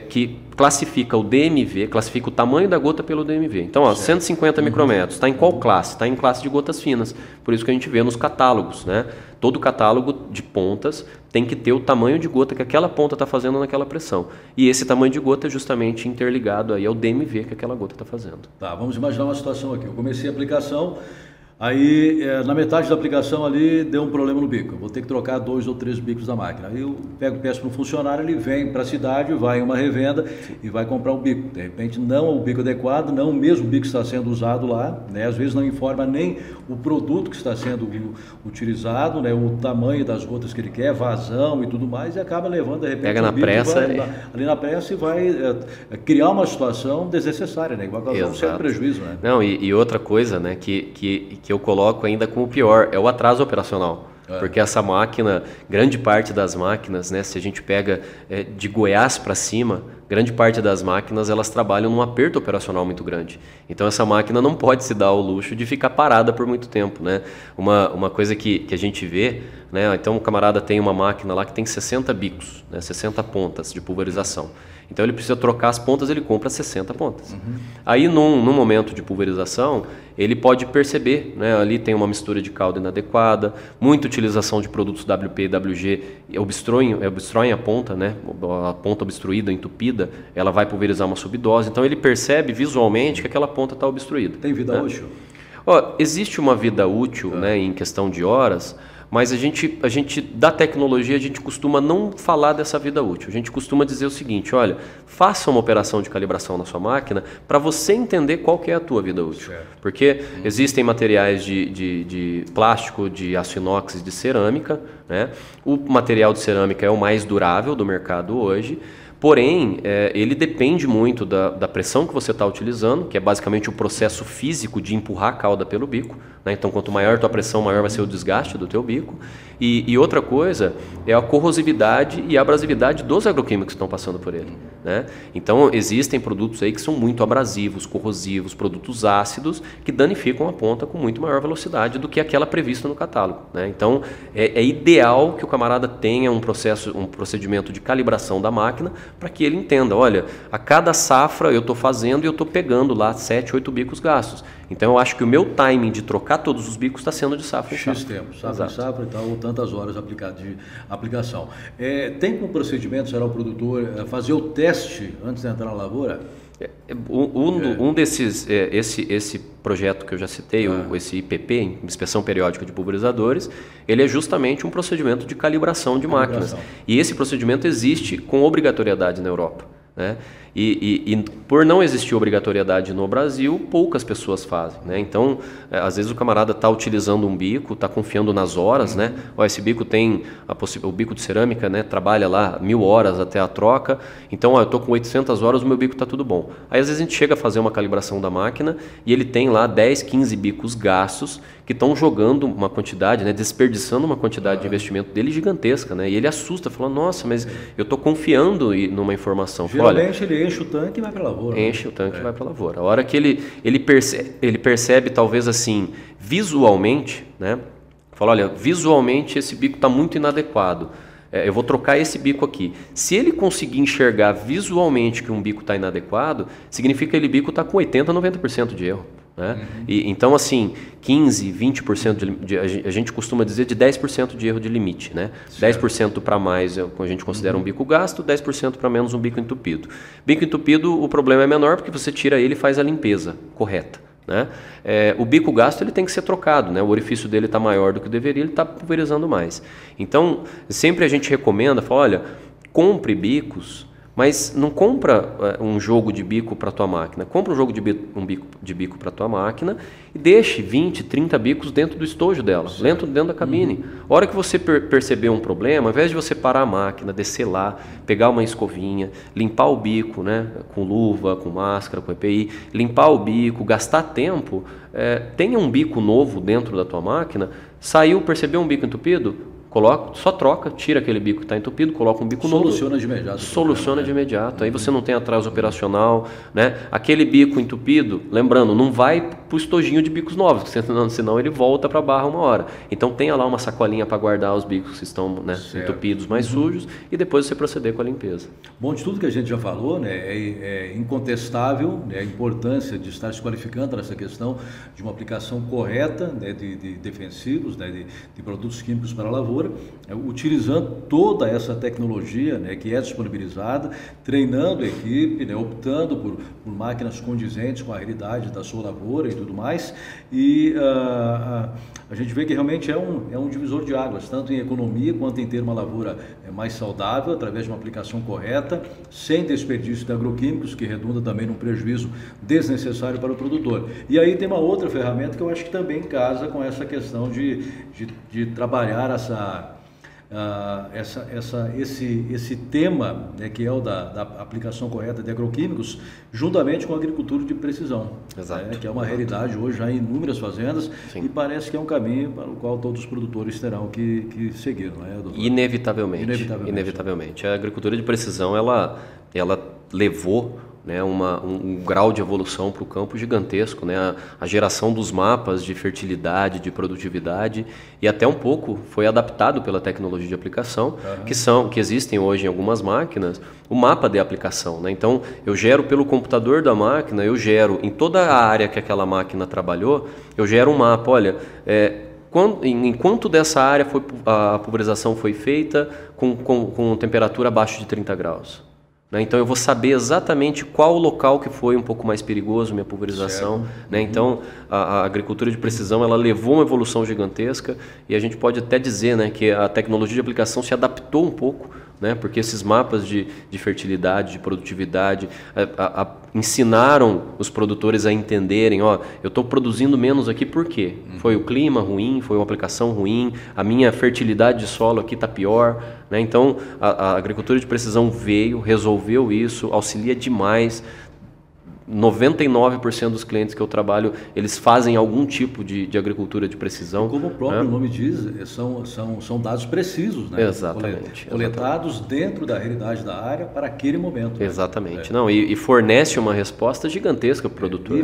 que classifica o DMV, classifica o tamanho da gota pelo DMV. Então, ó, 150 micrômetros, está em qual classe? Está em classe de gotas finas. Por isso que a gente vê nos catálogos, né? Todo catálogo de pontas tem que ter o tamanho de gota que aquela ponta está fazendo naquela pressão. E esse tamanho de gota é justamente interligado aí ao DMV que aquela gota está fazendo. Tá, vamos imaginar uma situação aqui. Eu comecei a aplicação, aí na metade da aplicação ali deu um problema no bico. Eu vou ter que trocar 2 ou 3 bicos da máquina. Aí eu peço para um funcionário, ele vem para a cidade, vai em uma revenda e vai comprar um bico. De repente não o bico adequado, não o mesmo bico que está sendo usado lá, né? Às vezes não informa nem o produto que está sendo utilizado, né? O tamanho das gotas que ele quer, vazão e tudo mais, e acaba levando de repente pega na pressa, ali na pressa e vai criar uma situação desnecessária, né? Vai causar um certo prejuízo, né? Não, e outra coisa, né, que eu coloco ainda como pior, é o atraso operacional. Porque essa máquina, grande parte das máquinas, né, se a gente pega de Goiás para cima, grande parte das máquinas elas trabalham num aperto operacional muito grande. Então essa máquina não pode se dar ao luxo de ficar parada por muito tempo, né? Uma coisa que a gente vê, né, então o camarada tem uma máquina lá que tem 60 bicos, né, 60 pontas de pulverização. Então ele precisa trocar as pontas, ele compra 60 pontas. Aí num momento de pulverização, ele pode perceber, né, ali tem uma mistura de calda inadequada, muita utilização de produtos WP e WG obstruem a ponta, né, a ponta obstruída, entupida, ela vai pulverizar uma subdose, então ele percebe visualmente que aquela ponta está obstruída. Tem vida útil? Existe uma vida útil, né, em questão de horas, mas a gente da tecnologia, a gente costuma não falar dessa vida útil. A gente costuma dizer o seguinte, olha, faça uma operação de calibração na sua máquina para você entender qual que é a tua vida útil. Porque existem materiais de plástico, de aço inox e de cerâmica, né? O material de cerâmica é o mais durável do mercado hoje. Porém, ele depende muito da pressão que você está utilizando, que é basicamente o processo físico de empurrar a cauda pelo bico, né? Então, quanto maior a tua pressão, maior vai ser o desgaste do teu bico. E outra coisa é a corrosividade e a abrasividade dos agroquímicos que estão passando por ele, né? Então, existem produtos aí que são muito abrasivos, corrosivos, produtos ácidos, que danificam a ponta com muito maior velocidade do que aquela prevista no catálogo, né? Então, é ideal que o camarada tenha um procedimento de calibração da máquina para que ele entenda, olha, a cada safra eu estou fazendo e eu estou pegando lá 7, 8 bicos gastos. Então eu acho que o meu timing de trocar todos os bicos está sendo de safra em safra. X tempo, safra em safra e tal, ou tantas horas de aplicação. Tem como procedimento, será o produtor fazer o teste antes de entrar na lavoura? Esse projeto que eu já citei, esse IPP, Inspeção Periódica de Pulverizadores, ele é justamente um procedimento de calibração de máquinas. E esse procedimento existe com obrigatoriedade na Europa, né? E por não existir obrigatoriedade no Brasil, poucas pessoas fazem, né? Então, às vezes o camarada está utilizando um bico, está confiando nas horas, né? Esse bico tem o bico de cerâmica, né? Trabalha lá 1000 horas até a troca. Então, eu estou com 800 horas, o meu bico está tudo bom. Aí, às vezes, a gente chega a fazer uma calibração da máquina e ele tem lá 10, 15 bicos gastos que estão jogando uma quantidade, né? Desperdiçando uma quantidade de investimento dele gigantesca, né? E ele assusta, falando, nossa, mas eu estou confiando numa informação. Geralmente ele enche o tanque e vai para a lavoura. Enche o tanque e vai para a lavoura. A hora que ele percebe, talvez assim, visualmente, né? Fala, olha, visualmente esse bico está muito inadequado. Eu vou trocar esse bico aqui. Se ele conseguir enxergar visualmente que um bico está inadequado, significa que aquele bico está com 80%, 90% de erro, né? Então, assim, 15%, 20%, a gente costuma dizer de 10% de erro de limite, né? 10% para mais a gente considera um bico gasto, 10% para menos um bico entupido. Bico entupido, o problema é menor porque você tira ele e faz a limpeza correta, né? O bico gasto ele tem que ser trocado, né? O orifício dele está maior do que deveria, ele está pulverizando mais. Então, sempre a gente recomenda, fala, olha, compre bicos Mas não compra um jogo de bico para a tua máquina. Compra um jogo de bico para a tua máquina e deixe 20, 30 bicos dentro do estojo dela, dentro da cabine. A hora que você perceber um problema, ao invés de você parar a máquina, descer lá, pegar uma escovinha, limpar o bico, né, com luva, com máscara, com EPI, limpar o bico, gastar tempo, tenha um bico novo dentro da tua máquina, saiu, percebeu um bico entupido, só troca, tira aquele bico que está entupido, coloca um bico novo. Soluciona de imediato. Soluciona de imediato. Aí você não tem atraso operacional, né? Aquele bico entupido, lembrando, não vai para o estojinho de bicos novos, senão ele volta para a barra uma hora. Então tenha lá uma sacolinha para guardar os bicos que estão, né, entupidos, mais sujos, e depois você proceder com a limpeza. Bom, de tudo que a gente já falou, né, é incontestável, né, a importância de estar se qualificando nessa questão de uma aplicação correta, né, de defensivos, né, de produtos químicos para a lavoura, utilizando toda essa tecnologia, né, que é disponibilizada, treinando a equipe, né, optando por máquinas condizentes com a realidade da sua lavoura e tudo mais. E a gente vê que realmente é um divisor de águas, tanto em economia quanto em ter uma lavoura mais saudável, através de uma aplicação correta, sem desperdício de agroquímicos, que redunda também num prejuízo desnecessário para o produtor. E aí tem uma outra ferramenta que eu acho que também casa com essa questão de trabalhar esse tema, né, que é o da aplicação correta de agroquímicos, juntamente com a agricultura de precisão, né, que é uma realidade hoje já em inúmeras fazendas. Sim. E parece que é um caminho para o qual todos os produtores terão que seguir, não é, doutor? Inevitavelmente. A agricultura de precisão, ela levou, né, um grau de evolução para o campo gigantesco, né? A geração dos mapas de fertilidade, de produtividade, e até um pouco foi adaptado pela tecnologia de aplicação, que existem hoje em algumas máquinas, o mapa de aplicação, né? Então eu gero pelo computador da máquina, eu gero em toda a área que aquela máquina trabalhou, eu gero um mapa. Olha, enquanto dessa área a pulverização foi feita com temperatura abaixo de 30 graus. Então eu vou saber exatamente qual o local que foi um pouco mais perigoso minha pulverização, né? Então a agricultura de precisão, ela levou uma evolução gigantesca, e a gente pode até dizer, né, que a tecnologia de aplicação se adaptou um pouco, né, porque esses mapas de fertilidade, de produtividade, ensinaram os produtores a entenderem, ó, eu estou produzindo menos aqui por quê? Foi o clima ruim, foi uma aplicação ruim, a minha fertilidade de solo aqui está pior, né? Então a agricultura de precisão veio, resolveu isso, auxilia demais. 99% dos clientes que eu trabalho, eles fazem algum tipo de agricultura de precisão. Como o próprio nome diz, são dados precisos, né? Exatamente. Coletados dentro da realidade da área para aquele momento. Exatamente. Não, e fornece uma resposta gigantesca para o produtor.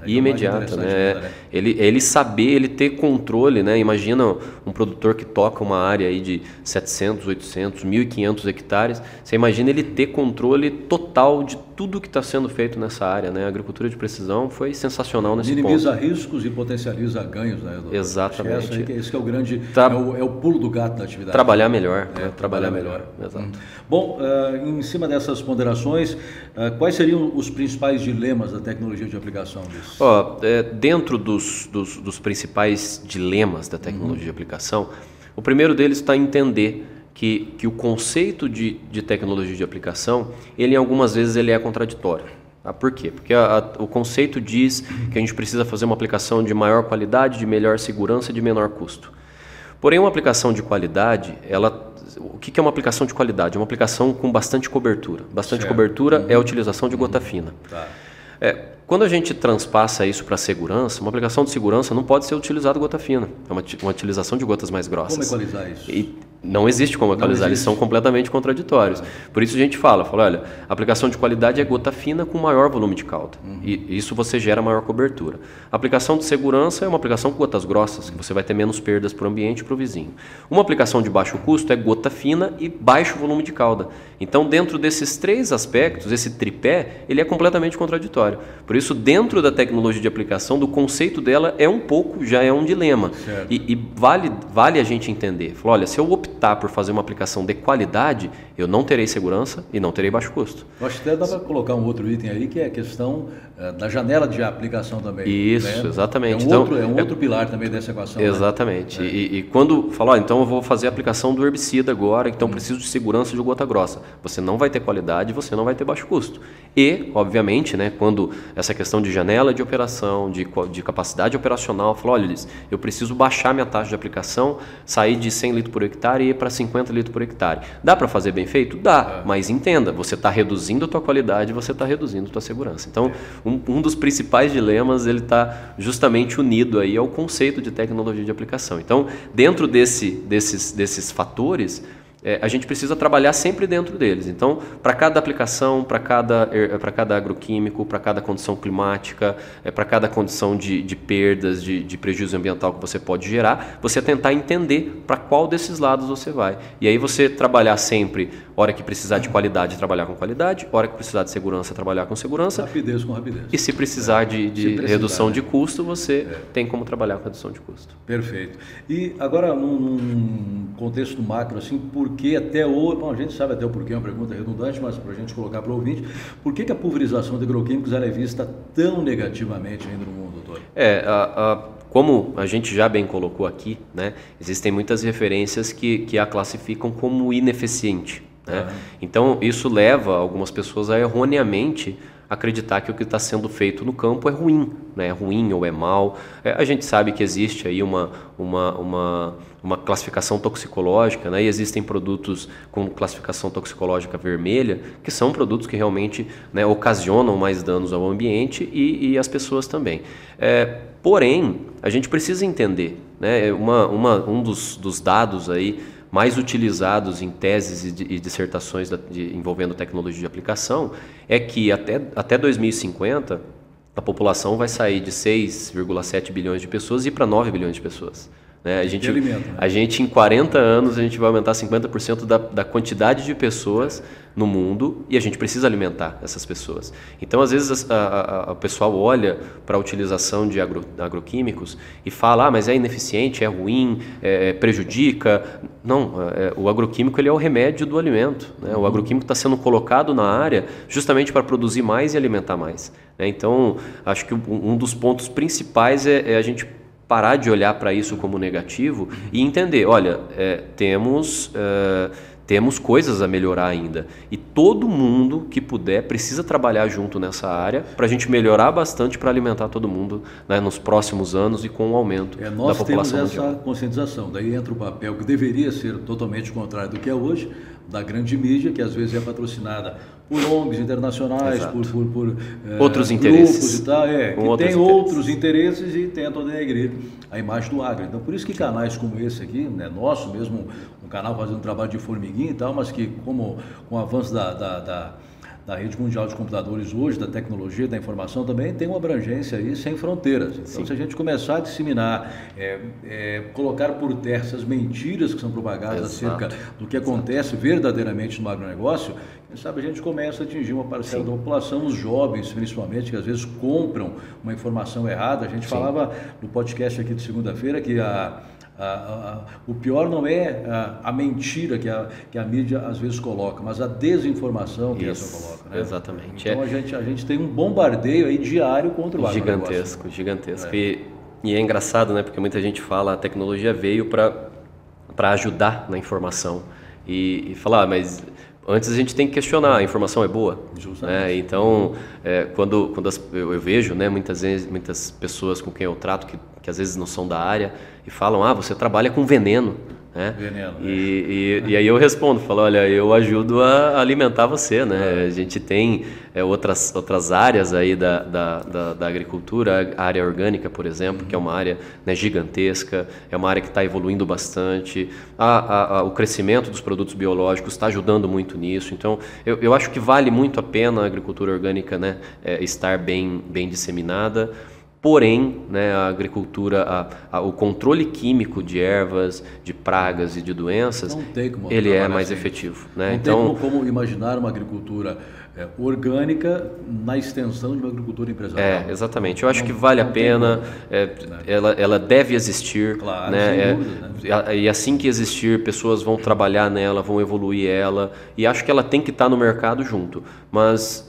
Imediata, né? Ele ter controle, né? Imagina um produtor que toca uma área aí de 700, 800, 1.500 hectares. Você imagina ele ter controle total de tudo que está sendo feito nessa área, né? A agricultura de precisão foi sensacional nesse ponto. Minimiza riscos e potencializa ganhos, né, doutor? Exatamente. Esse que é o grande, é o pulo do gato da atividade. Trabalhar melhor. Trabalhar melhor. Exato. Bom, em cima dessas ponderações, quais seriam os principais dilemas da tecnologia de aplicação disso? Dentro dos principais dilemas da tecnologia de aplicação, o primeiro deles está em entender que o conceito de tecnologia de aplicação, ele algumas vezes ele é contraditório. Por quê? Porque o conceito diz que a gente precisa fazer uma aplicação de maior qualidade, de melhor segurança e de menor custo. Porém, uma aplicação de qualidade, o que é uma aplicação de qualidade? É uma aplicação com bastante cobertura. Bastante cobertura é a utilização de gota fina. Quando a gente transpassa isso para segurança, uma aplicação de segurança não pode ser utilizada gota fina. É uma utilização de gotas mais grossas. Como equalizar isso? Não existe como equalizar, eles são completamente contraditórios. Por isso a gente fala, olha, a aplicação de qualidade é gota fina com maior volume de calda. E isso você gera maior cobertura. A aplicação de segurança é uma aplicação com gotas grossas, que você vai ter menos perdas para o ambiente e para o vizinho. Uma aplicação de baixo custo é gota fina e baixo volume de calda. Então, dentro desses três aspectos, esse tripé, ele é completamente contraditório. Por isso, dentro da tecnologia de aplicação, do conceito dela, já é um dilema. E vale a gente entender. Olha, se eu optar por fazer uma aplicação de qualidade, eu não terei segurança e não terei baixo custo. Eu acho que até dá para colocar um outro item aí, que é a questão da janela de aplicação também. Isso, né? Exatamente. É um outro pilar também dessa equação. Exatamente. Né? E quando falar, então eu vou fazer a aplicação do herbicida agora, então preciso de segurança de gota grossa. Você não vai ter qualidade, você não vai ter baixo custo. E, obviamente, né, quando essa questão de janela de operação, de capacidade operacional, falar, olha, Liz, eu preciso baixar minha taxa de aplicação, sair de 100 litros por hectare e ir para 50 litros por hectare. Dá para fazer bem feito? Dá, mas entenda, você está reduzindo a tua qualidade, você está reduzindo a tua segurança. Então, um dos principais dilemas, ele está justamente unido aí ao conceito de tecnologia de aplicação. Então, dentro desses fatores, a gente precisa trabalhar sempre dentro deles. Então, para cada aplicação, para cada agroquímico, para cada condição climática, para cada condição de perdas, de prejuízo ambiental que você pode gerar, você tentar entender para qual desses lados você vai. E aí você trabalhar sempre, hora que precisar de qualidade, trabalhar com qualidade, hora que precisar de segurança, trabalhar com segurança. Rapidez com rapidez. E se precisar de redução de custo, você tem como trabalhar com redução de custo. Perfeito. E agora, num contexto macro, assim, por que até hoje, bom, a gente sabe até o porquê, é uma pergunta redundante, mas para a gente colocar para o ouvinte, por que a pulverização de agroquímicos é vista tão negativamente ainda no mundo, doutor? Como a gente já bem colocou aqui, né, existem muitas referências que a classificam como ineficiente. Né? Então, isso leva algumas pessoas a erroneamente acreditar que o que está sendo feito no campo é ruim, né? É ruim ou é mal. A gente sabe que existe aí uma classificação toxicológica, né? E existem produtos com classificação toxicológica vermelha, que são produtos que realmente, né, ocasionam mais danos ao ambiente e às pessoas também. Porém, a gente precisa entender, né? Um dos dados aí mais utilizados em teses e dissertações envolvendo tecnologia de aplicação é que até 2050 a população vai sair de 6,7 bilhões de pessoas e ir para 9 bilhões de pessoas. Né? A gente em 40 anos a gente vai aumentar 50% da quantidade de pessoas no mundo e a gente precisa alimentar essas pessoas. Então, às vezes, o pessoal olha para a utilização de agroquímicos e fala, mas é ineficiente, é ruim, prejudica. Não, o agroquímico ele é o remédio do alimento. Né? O agroquímico está sendo colocado na área justamente para produzir mais e alimentar mais. Né? Então, acho que um dos pontos principais é a gente parar de olhar para isso como negativo e entender, olha, temos coisas a melhorar ainda. E todo mundo que puder precisa trabalhar junto nessa área para a gente melhorar bastante para alimentar todo mundo, né, nos próximos anos e com o aumento da população mundial. Nós temos essa conscientização. Daí entra o papel que deveria ser totalmente contrário do que é hoje, da grande mídia, que às vezes é patrocinada por ONGs internacionais, por outros interesses. Grupos e tal, que tem outros interesses e tentam denegrir a imagem do agro. Então, por isso que canais como esse aqui, né, nosso mesmo, um canal fazendo um trabalho de formiguinha e tal, mas que com o avanço da rede mundial de computadores hoje, da tecnologia, da informação também, tem uma abrangência aí sem fronteiras. Então, se a gente começar a disseminar, colocar por terra essas mentiras que são propagadas acerca do que acontece verdadeiramente no agronegócio, quem sabe a gente começa a atingir uma parcela da população, os jovens principalmente, que às vezes compram uma informação errada. A gente falava no podcast aqui de segunda-feira que o pior não é a mentira que a mídia às vezes coloca, mas a desinformação que essa coloca. Né? Exatamente. Então a gente tem um bombardeio aí diário contra o agronegócio. Gigantesco. E é engraçado, né? Porque muita gente fala a tecnologia veio para ajudar na informação e falar, mas antes a gente tem que questionar, a informação é boa? Né? Então, quando eu vejo, né, muitas pessoas com quem eu trato que às vezes não são da área e falam, você trabalha com veneno. Né? E aí eu respondo, falo, olha, eu ajudo a alimentar você, né? A gente tem outras áreas aí da agricultura, a área orgânica, por exemplo, que é uma área, né, gigantesca, é uma área que está evoluindo bastante, o crescimento dos produtos biológicos está ajudando muito nisso, então eu acho que vale muito a pena a agricultura orgânica, né, estar bem disseminada. Porém, né, a agricultura, o controle químico de ervas, de pragas e de doenças, ele é mais efetivo. Né? Não então, tem como imaginar uma agricultura orgânica na extensão de uma agricultura empresarial. Exatamente. Eu acho que vale a pena, ela deve existir. Claro, né? sem dúvida, né? E assim que existir, pessoas vão trabalhar nela, vão evoluir ela, e acho que ela tem que estar no mercado junto. Mas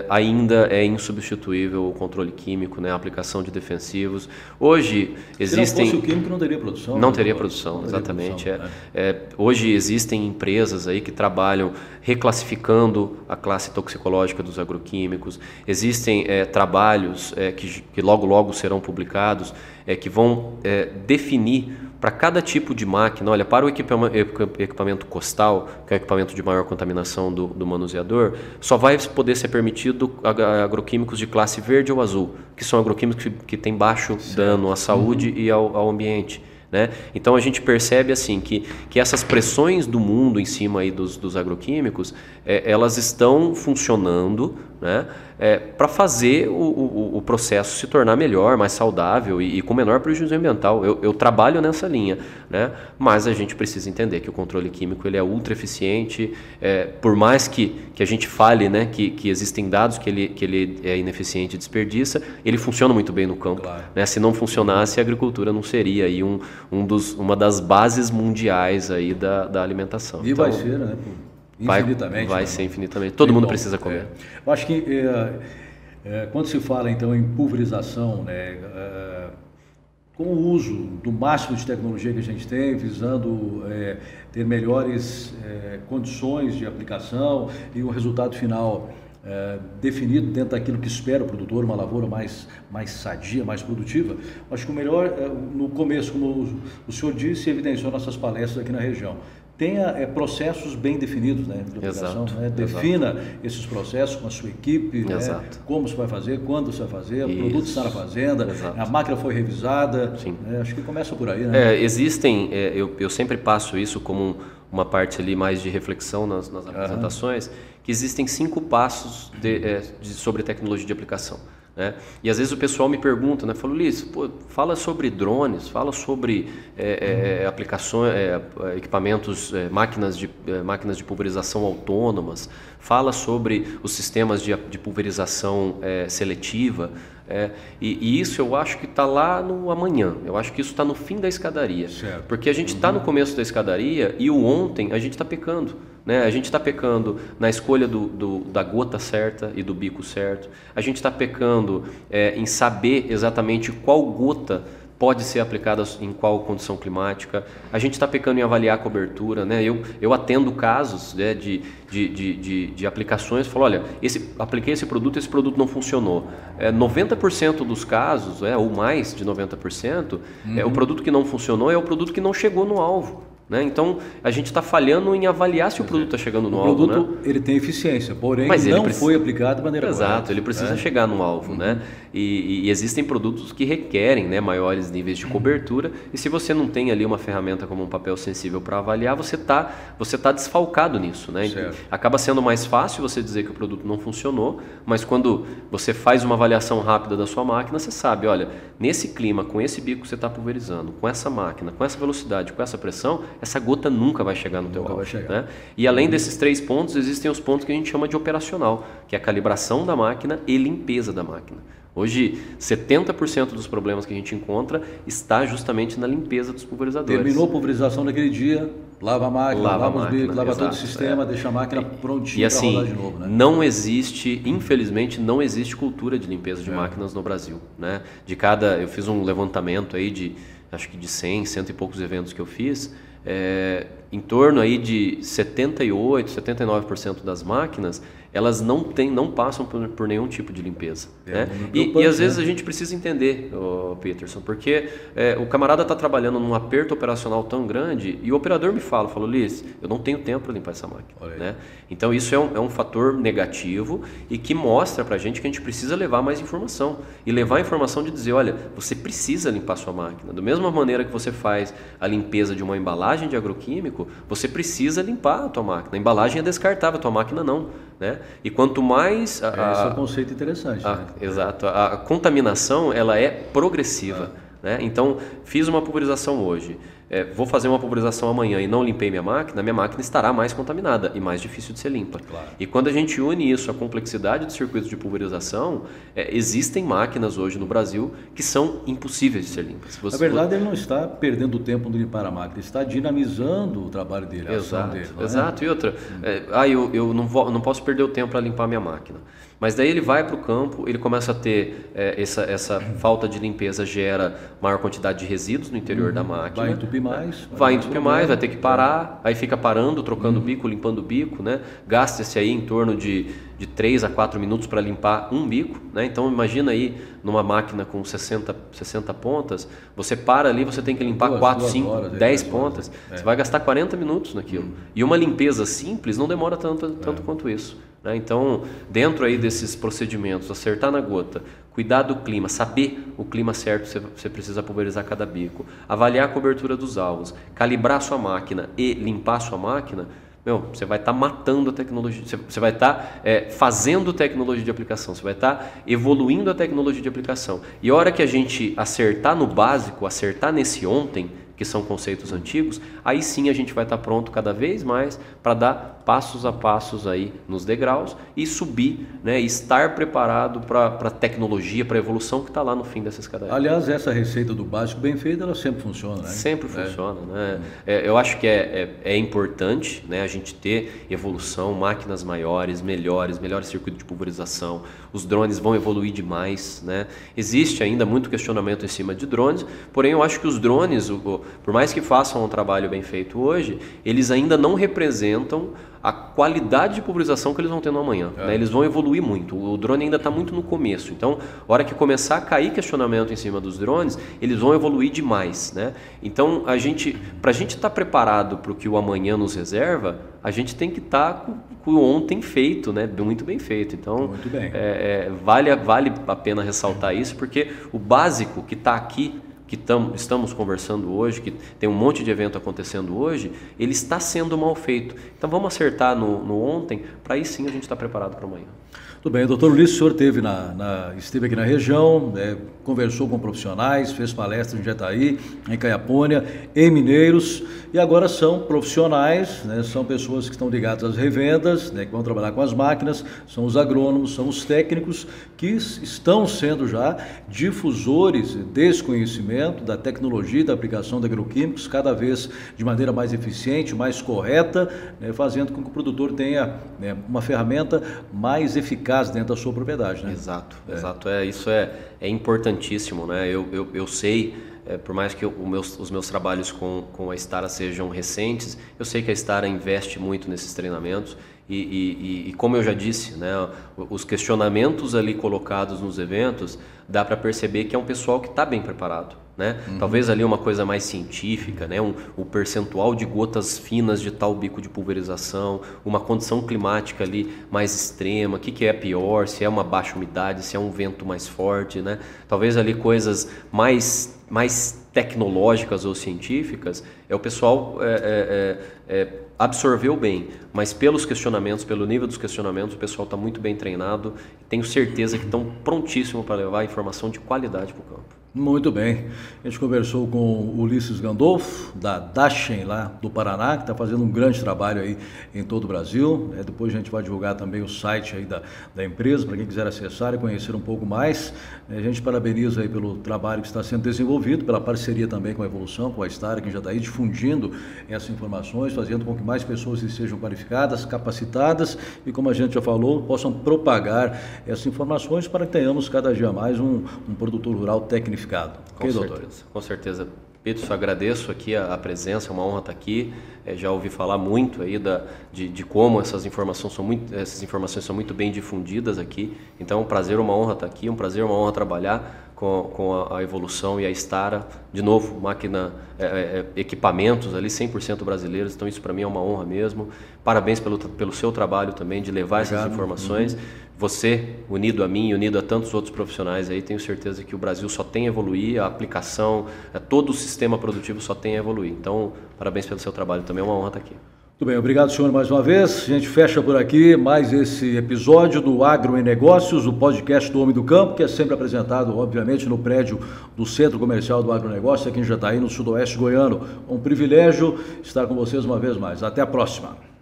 ainda é insubstituível o controle químico, né? A aplicação de defensivos. Hoje existem... Se não fosse o químico, não teria produção. Não teria produção, exatamente. Hoje existem empresas aí que trabalham reclassificando a classe toxicológica dos agroquímicos. Existem trabalhos que logo serão publicados, que vão definir para cada tipo de máquina, olha, para o equipamento costal, que é o equipamento de maior contaminação do manuseador, só vai poder ser permitido agroquímicos de classe verde ou azul, que são agroquímicos que têm baixo dano à saúde e ao ambiente. Né? Então a gente percebe assim que essas pressões do mundo em cima aí dos agroquímicos, elas estão funcionando, né? Para fazer o processo se tornar melhor, mais saudável e com menor prejuízo ambiental. Eu trabalho nessa linha, né? Mas a gente precisa entender que o controle químico ele é ultra eficiente, por mais que a gente fale, né, que existem dados que ele é ineficiente e desperdiça, ele funciona muito bem no campo. Claro. Né? Se não funcionasse, a agricultura não seria aí uma das bases mundiais aí da alimentação. E então, vai ser, né? Infinitamente. Vai ser infinitamente. Todo mundo precisa comer. Eu acho que quando se fala então em pulverização, né, com o uso do máximo de tecnologia que a gente tem, visando ter melhores condições de aplicação e um resultado final definido dentro daquilo que espera o produtor, uma lavoura mais sadia, mais produtiva, acho que o melhor, no começo, como o senhor disse e evidenciou nossas palestras aqui na região, tenha processos bem definidos, né, de aplicação, né? Defina esses processos com a sua equipe, né? Como você vai fazer, quando você vai fazer, o produto está na fazenda, a máquina foi revisada, né? Acho que começa por aí. Né? Existem, eu sempre passo isso como uma parte ali mais de reflexão nas apresentações, que existem 5 passos sobre tecnologia de aplicação. Né? E às vezes o pessoal me pergunta, né? Fala, Ulisses, fala sobre drones, fala sobre aplicações, equipamentos, máquinas de pulverização autônomas, fala sobre os sistemas de pulverização seletiva. E isso eu acho que está lá no amanhã, eu acho que isso está no fim da escadaria, porque a gente está no começo da escadaria e o ontem a gente está pecando. Né? A gente está pecando na escolha da gota certa e do bico certo. A gente está pecando em saber exatamente qual gota pode ser aplicada em qual condição climática. A gente está pecando em avaliar a cobertura. Né? Eu atendo casos, né, de aplicações. Falo, olha, apliquei esse produto não funcionou. 90% dos casos, ou mais de 90%, o produto que não funcionou é o produto que não chegou no alvo. Né? Então, a gente está falhando em avaliar se o produto está chegando no alvo. O produto ele tem eficiência, porém não foi aplicado de maneira correta. Exato, ele precisa chegar no alvo. Né? E existem produtos que requerem, né, maiores níveis de cobertura, e se você não tem ali uma ferramenta como um papel sensível para avaliar, você tá desfalcado nisso. Né? Acaba sendo mais fácil você dizer que o produto não funcionou, mas quando você faz uma avaliação rápida da sua máquina, você sabe, olha, nesse clima, com esse bico que você está pulverizando, com essa máquina, com essa velocidade, com essa pressão, essa gota nunca vai chegar no teu alvo. Né? E além desses 3 pontos, existem os pontos que a gente chama de operacional, que é a calibração da máquina e limpeza da máquina. Hoje, 70% dos problemas que a gente encontra está justamente na limpeza dos pulverizadores. Terminou a pulverização naquele dia, lava a máquina, lava os bicos, lava todo o sistema, deixa a máquina prontinha para rodar de novo. Né? Não existe, infelizmente, não existe cultura de limpeza de máquinas no Brasil. Né? Eu fiz um levantamento aí acho que de 100 e poucos eventos que eu fiz, em torno aí de 78%, 79% das máquinas, elas não passam por nenhum tipo de limpeza. Né? E às vezes a gente precisa entender, Peterson, porque o camarada está trabalhando num aperto operacional tão grande e o operador me fala, Ulisses, eu não tenho tempo para limpar essa máquina. Né? Então isso é um fator negativo e que mostra para a gente que a gente precisa levar mais informação. E levar a informação de dizer, olha, você precisa limpar sua máquina. Da mesma maneira que você faz a limpeza de uma embalagem, embalagem de agroquímico, você precisa limpar a tua máquina. A embalagem é descartável, a tua máquina não, né? E quanto mais... Esse é um conceito interessante. Né? Exato. A contaminação, ela é progressiva. Né? Então, fiz uma pulverização hoje, vou fazer uma pulverização amanhã e não limpei minha máquina estará mais contaminada e mais difícil de ser limpa. Claro. E quando a gente une isso à complexidade dos circuitos de pulverização, existem máquinas hoje no Brasil que são impossíveis de ser limpas. Na verdade, ele não está perdendo tempo no limpar a máquina, ele está dinamizando o trabalho dele, a ação dele. Exato. E outra, eu não posso perder o tempo para limpar a minha máquina. Mas daí ele vai para o campo, ele começa a ter essa falta de limpeza, gera maior quantidade de resíduos no interior da máquina. Vai entupir mais. Vai ter que parar, aí fica parando, trocando o bico, limpando o bico, né? Gasta-se aí em torno de 3 a 4 minutos para limpar um bico, né? Então imagina aí numa máquina com 60 pontas, você para ali, você tem que limpar 4, 5, 10 pontas, você vai gastar 40 minutos naquilo. E uma limpeza simples não demora tanto quanto isso. Então, dentro aí desses procedimentos, acertar na gota, cuidar do clima, saber o clima certo que você precisa pulverizar cada bico, avaliar a cobertura dos alvos, calibrar a sua máquina e limpar a sua máquina, você vai estar matando a tecnologia, você vai estar fazendo tecnologia de aplicação, você vai estar evoluindo a tecnologia de aplicação. E a hora que a gente acertar no básico, acertar nesse ontem, que são conceitos antigos, aí sim a gente vai estar pronto cada vez mais para dar passos a passos aí nos degraus e subir, né, e estar preparado para a tecnologia, para a evolução que está lá no fim dessa escadaria. Aliás, essa receita do básico bem feita, ela sempre funciona, né? Sempre funciona, né? Eu acho que é importante, né, a gente ter evolução, máquinas maiores, melhores circuito de pulverização, os drones vão evoluir demais, né? Existe ainda muito questionamento em cima de drones, porém eu acho que os drones, por mais que façam um trabalho bem feito hoje, eles ainda não representam a qualidade de pulverização que eles vão ter no amanhã. Né? Eles vão evoluir muito. O drone ainda está muito no começo. Então, a hora que começar a cair questionamento em cima dos drones, eles vão evoluir demais. Né? Então, para a gente estar preparado para o que o amanhã nos reserva, a gente tem que estar com o ontem feito, né? Muito bem feito. Então, muito bem. Vale a pena ressaltar isso, porque o básico que está aqui, que estamos conversando hoje, que tem um monte de evento acontecendo hoje, ele está sendo mal feito. Então vamos acertar no ontem, para aí sim a gente estar preparado para amanhã. Tudo bem, doutor Ulisses, o senhor esteve aqui na região, conversou com profissionais, fez palestras em Jataí, em Caiapônia, em Mineiros, e agora são profissionais, né, são pessoas que estão ligadas às revendas, né, que vão trabalhar com as máquinas, são os agrônomos, são os técnicos que estão sendo já difusores desse conhecimento, da tecnologia e da aplicação de agroquímicos, cada vez de maneira mais eficiente, mais correta, né, fazendo com que o produtor tenha, né, uma ferramenta mais eficaz dentro da sua propriedade, né? Exato. Isso é importantíssimo, né? Eu sei, por mais que os meus trabalhos com a Stara sejam recentes, eu sei que a Stara investe muito nesses treinamentos e como eu já disse, né, os questionamentos ali colocados nos eventos, dá para perceber que é um pessoal que está bem preparado. Né? Talvez ali uma coisa mais científica, né? O percentual de gotas finas de tal bico de pulverização, uma condição climática ali mais extrema, o que é pior, se é uma baixa umidade, se é um vento mais forte, né? Talvez ali coisas mais tecnológicas ou científicas, o pessoal absorveu bem, mas pelos questionamentos, pelo nível dos questionamentos, o pessoal está muito bem treinado e tenho certeza que estão prontíssimos para levar informação de qualidade para o campo. Muito bem. A gente conversou com o Ulisses Gandolfo, da Dacheng, lá do Paraná, que está fazendo um grande trabalho aí em todo o Brasil. Depois a gente vai divulgar também o site aí da empresa, para quem quiser acessar e conhecer um pouco mais. A gente parabeniza aí pelo trabalho que está sendo desenvolvido, pela parceria também com a Evolução, com a Stara, que já está aí difundindo essas informações, fazendo com que mais pessoas sejam qualificadas, capacitadas e, como a gente já falou, possam propagar essas informações para que tenhamos cada dia mais um produtor rural tecnificado. Com certeza. Pedro, agradeço aqui a presença, é uma honra estar aqui. Já ouvi falar muito aí de como essas informações são muito bem difundidas aqui. Então, é um prazer, uma honra estar aqui, um prazer, uma honra trabalhar com a evolução e a Stara. De novo, equipamentos ali 100% brasileiros, então isso para mim é uma honra mesmo. Parabéns pelo seu trabalho também de levar essas informações. Você, unido a mim, unido a tantos outros profissionais aí, tenho certeza que o Brasil só tem a evoluir, a aplicação, todo o sistema produtivo só tem a evoluir. Então, parabéns pelo seu trabalho, também é uma honra estar aqui. Muito bem, obrigado, senhor, mais uma vez. A gente fecha por aqui mais esse episódio do Agro em Negócios, o podcast do Homem do Campo, que é sempre apresentado, obviamente, no prédio do Centro Comercial do Agronegócio, aqui em Jataí, no sudoeste goiano. Um privilégio estar com vocês uma vez mais. Até a próxima.